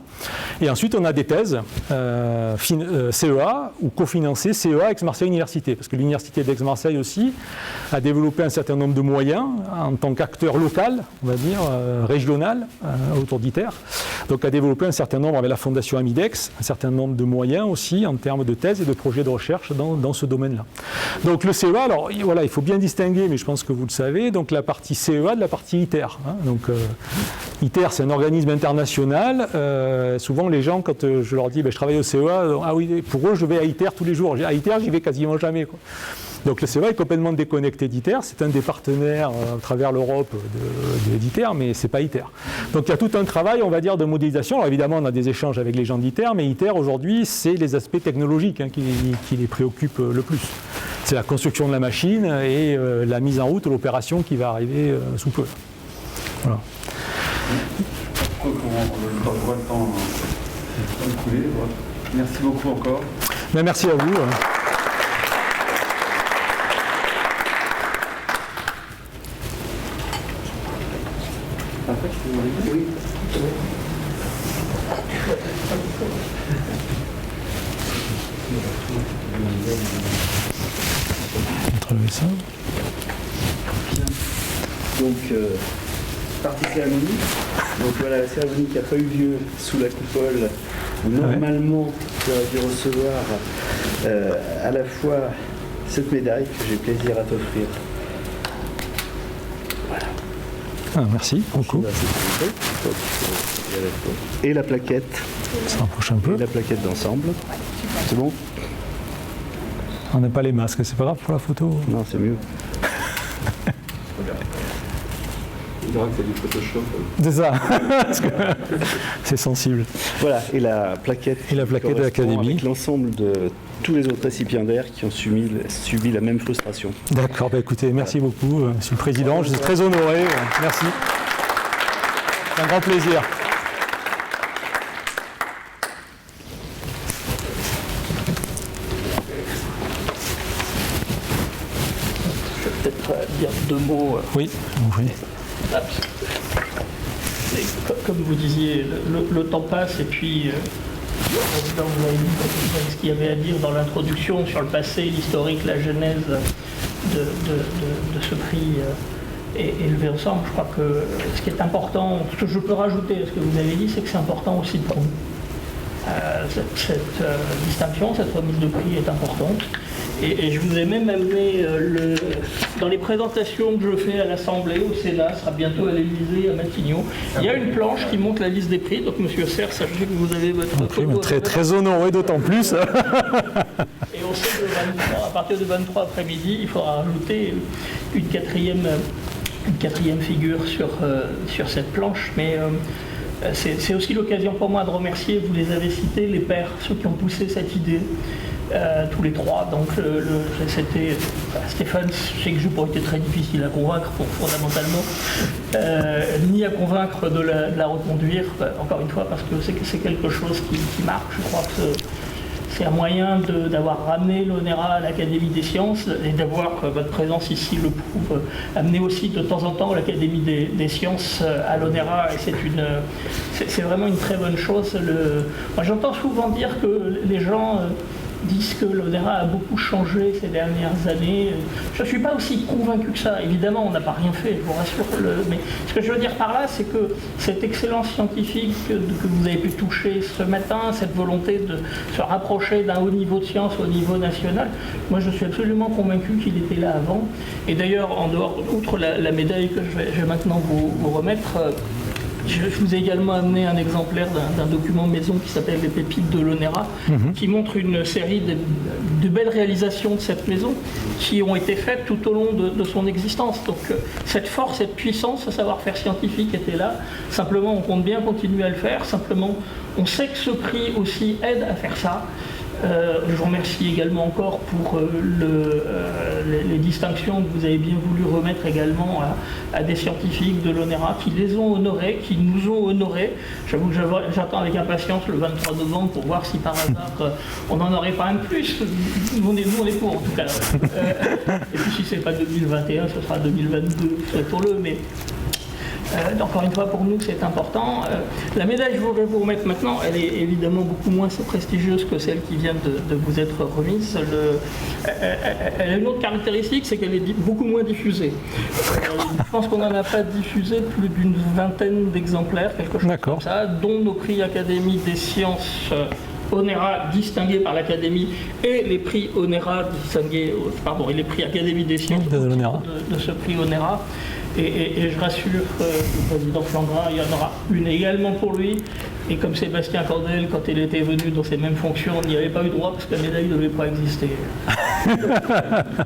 [SPEAKER 2] Et ensuite on a des thèses CEA ou cofinancées CEA Aix-Marseille Université, parce que l'université d'Aix-Marseille aussi a développé un certain nombre de moyens en tant qu'acteur local, on va dire, régional, autour d'ITER. Donc a développé un certain nombre avec la fondation Amidex, un certain nombre de moyens aussi en termes de thèses et de projets de recherche dans ce domaine-là. Donc le CEA, alors voilà, il faut bien distinguer, mais je pense que vous le savez, donc la partie CEA de la partie ITER. Hein. Donc ITER, c'est un organisme international. Souvent les gens, quand je leur dis je travaille au CEA, ah oui, pour eux je vais à ITER tous les jours. À ITER, j'y vais quasiment jamais, quoi. Donc le CEA est complètement déconnecté d'ITER, c'est un des partenaires à travers l'Europe d'ITER, mais c'est pas ITER. Donc il y a tout un travail, on va dire, de modélisation. Alors évidemment, on a des échanges avec les gens d'ITER, mais ITER aujourd'hui, c'est les aspects technologiques qui les préoccupent le plus. C'est la construction de la machine et la mise en route, l'opération qui va arriver sous peu. Voilà.
[SPEAKER 5] On voit le temps couler. Merci beaucoup encore.
[SPEAKER 2] Mais merci à vous.
[SPEAKER 1] Oui.
[SPEAKER 2] Ça.
[SPEAKER 1] Donc, partie cérémonie. Donc voilà, la cérémonie qui n'a pas eu lieu sous la coupole, où normalement tu aurais dû recevoir à la fois cette médaille que j'ai plaisir à t'offrir. Voilà.
[SPEAKER 2] Ah, merci beaucoup.
[SPEAKER 1] Et la plaquette.
[SPEAKER 2] Ça rapproche un peu.
[SPEAKER 1] Et la plaquette d'ensemble. C'est bon?
[SPEAKER 2] On n'a pas les masques, c'est pas grave pour la photo?
[SPEAKER 1] Non, c'est mieux.
[SPEAKER 5] Il dira que c'est du Photoshop.
[SPEAKER 2] C'est ça. C'est sensible.
[SPEAKER 1] Voilà, et la plaquette.
[SPEAKER 2] Et la plaquette de l'Académie.
[SPEAKER 1] Avec l'ensemble de tous les autres récipiendaires qui ont subi la même frustration.
[SPEAKER 2] D'accord, écoutez, merci beaucoup, Monsieur le Président. Je suis très honoré. Merci. C'est un grand plaisir.
[SPEAKER 6] Peut-être dire deux mots.
[SPEAKER 2] Oui, oui.
[SPEAKER 6] Comme vous disiez, le temps passe et puis vous avez dit ce qu'il y avait à dire dans l'introduction sur le passé, l'historique, la genèse de ce prix est élevé ensemble. Je crois que ce qui est important, ce que je peux rajouter à ce que vous avez dit, c'est que c'est important aussi pour nous. cette distinction, cette remise de prix est importante. Et je vous ai même amené dans les présentations que je fais à l'Assemblée, au Sénat, ce sera bientôt à l'Élysée, à Matignon. Il y a une planche qui montre la liste des prix. Donc, Monsieur Serre, sachez que vous avez votre photo.
[SPEAKER 2] Très honoré d'autant plus.
[SPEAKER 6] Et on sait que à partir de 23 après-midi, il faudra rajouter une quatrième figure sur cette planche. Mais c'est aussi l'occasion pour moi de remercier, vous les avez cités, les pairs, ceux qui ont poussé cette idée. Tous les trois, donc c'était Stéphane Chekjou a été très difficile à convaincre fondamentalement, ni à convaincre de la reconduire, encore une fois parce que c'est quelque chose qui marque. Je crois que c'est un moyen d'avoir ramené l'ONERA à l'Académie des sciences et d'avoir, votre présence ici le prouve, amené aussi de temps en temps l'Académie des sciences à l'ONERA, et c'est vraiment une très bonne chose. Moi j'entends souvent dire que les gens disent que l'ONERA a beaucoup changé ces dernières années. Je ne suis pas aussi convaincu que ça. Évidemment, on n'a pas rien fait, je vous rassure. Mais ce que je veux dire par là, c'est que cette excellence scientifique que vous avez pu toucher ce matin, cette volonté de se rapprocher d'un haut niveau de science au niveau national, moi je suis absolument convaincu qu'il était là avant. Et d'ailleurs, en dehors, outre la médaille que je vais maintenant vous remettre, je vous ai également amené un exemplaire d'un document maison qui s'appelle Les Pépites de l'ONERA, qui montre une série de belles réalisations de cette maison qui ont été faites tout au long de son existence. Donc cette force, cette puissance, ce savoir-faire scientifique était là. Simplement, on compte bien continuer à le faire. Simplement, on sait que ce prix aussi aide à faire ça. Je vous remercie également encore pour les distinctions que vous avez bien voulu remettre également à des scientifiques de l'ONERA qui les ont honorés, qui nous ont honorés. J'avoue que j'attends avec impatience le 23 novembre pour voir si par hasard on en aurait pas un de plus. Nous on est pour en tout cas. Et puis si c'est pas 2021, ce sera 2022, souhaitons-le. Mais encore une fois, pour nous, c'est important. La médaille que je voudrais vous remettre maintenant, elle est évidemment beaucoup moins prestigieuse que celle qui vient de vous être remise. Elle a une autre caractéristique, c'est qu'elle est beaucoup moins diffusée. Je pense qu'on n'en a pas diffusé plus d'une vingtaine d'exemplaires, quelque chose comme ça, dont nos prix Académie des sciences ONERA distingués par l'Académie et les prix ONERA distingués, et les prix Académie des sciences de ce prix ONERA. Et je rassure le président Flandrin, il y en aura une également pour lui. Et comme Sébastien Cordel, quand il était venu dans ces mêmes fonctions, il n'y avait pas eu droit parce que la médaille ne devait pas exister.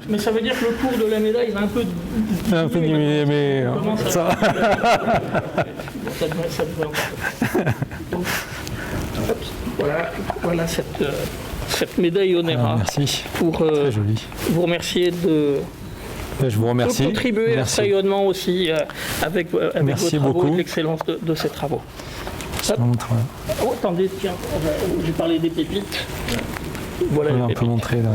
[SPEAKER 6] Mais ça veut dire que le cours de la médaille va un peu diminuer, mais ça devrait encore. Donc, voilà cette médaille ONERA.
[SPEAKER 2] Merci.
[SPEAKER 6] Pour
[SPEAKER 2] très joli.
[SPEAKER 6] Vous remercier
[SPEAKER 2] je vous remercie.
[SPEAKER 6] De contribuer à ce rayonnement aussi avec vos travaux et l'excellence de ces travaux. Oh, attendez, tiens, j'ai parlé des pépites. Voilà,
[SPEAKER 2] on peut montrer là.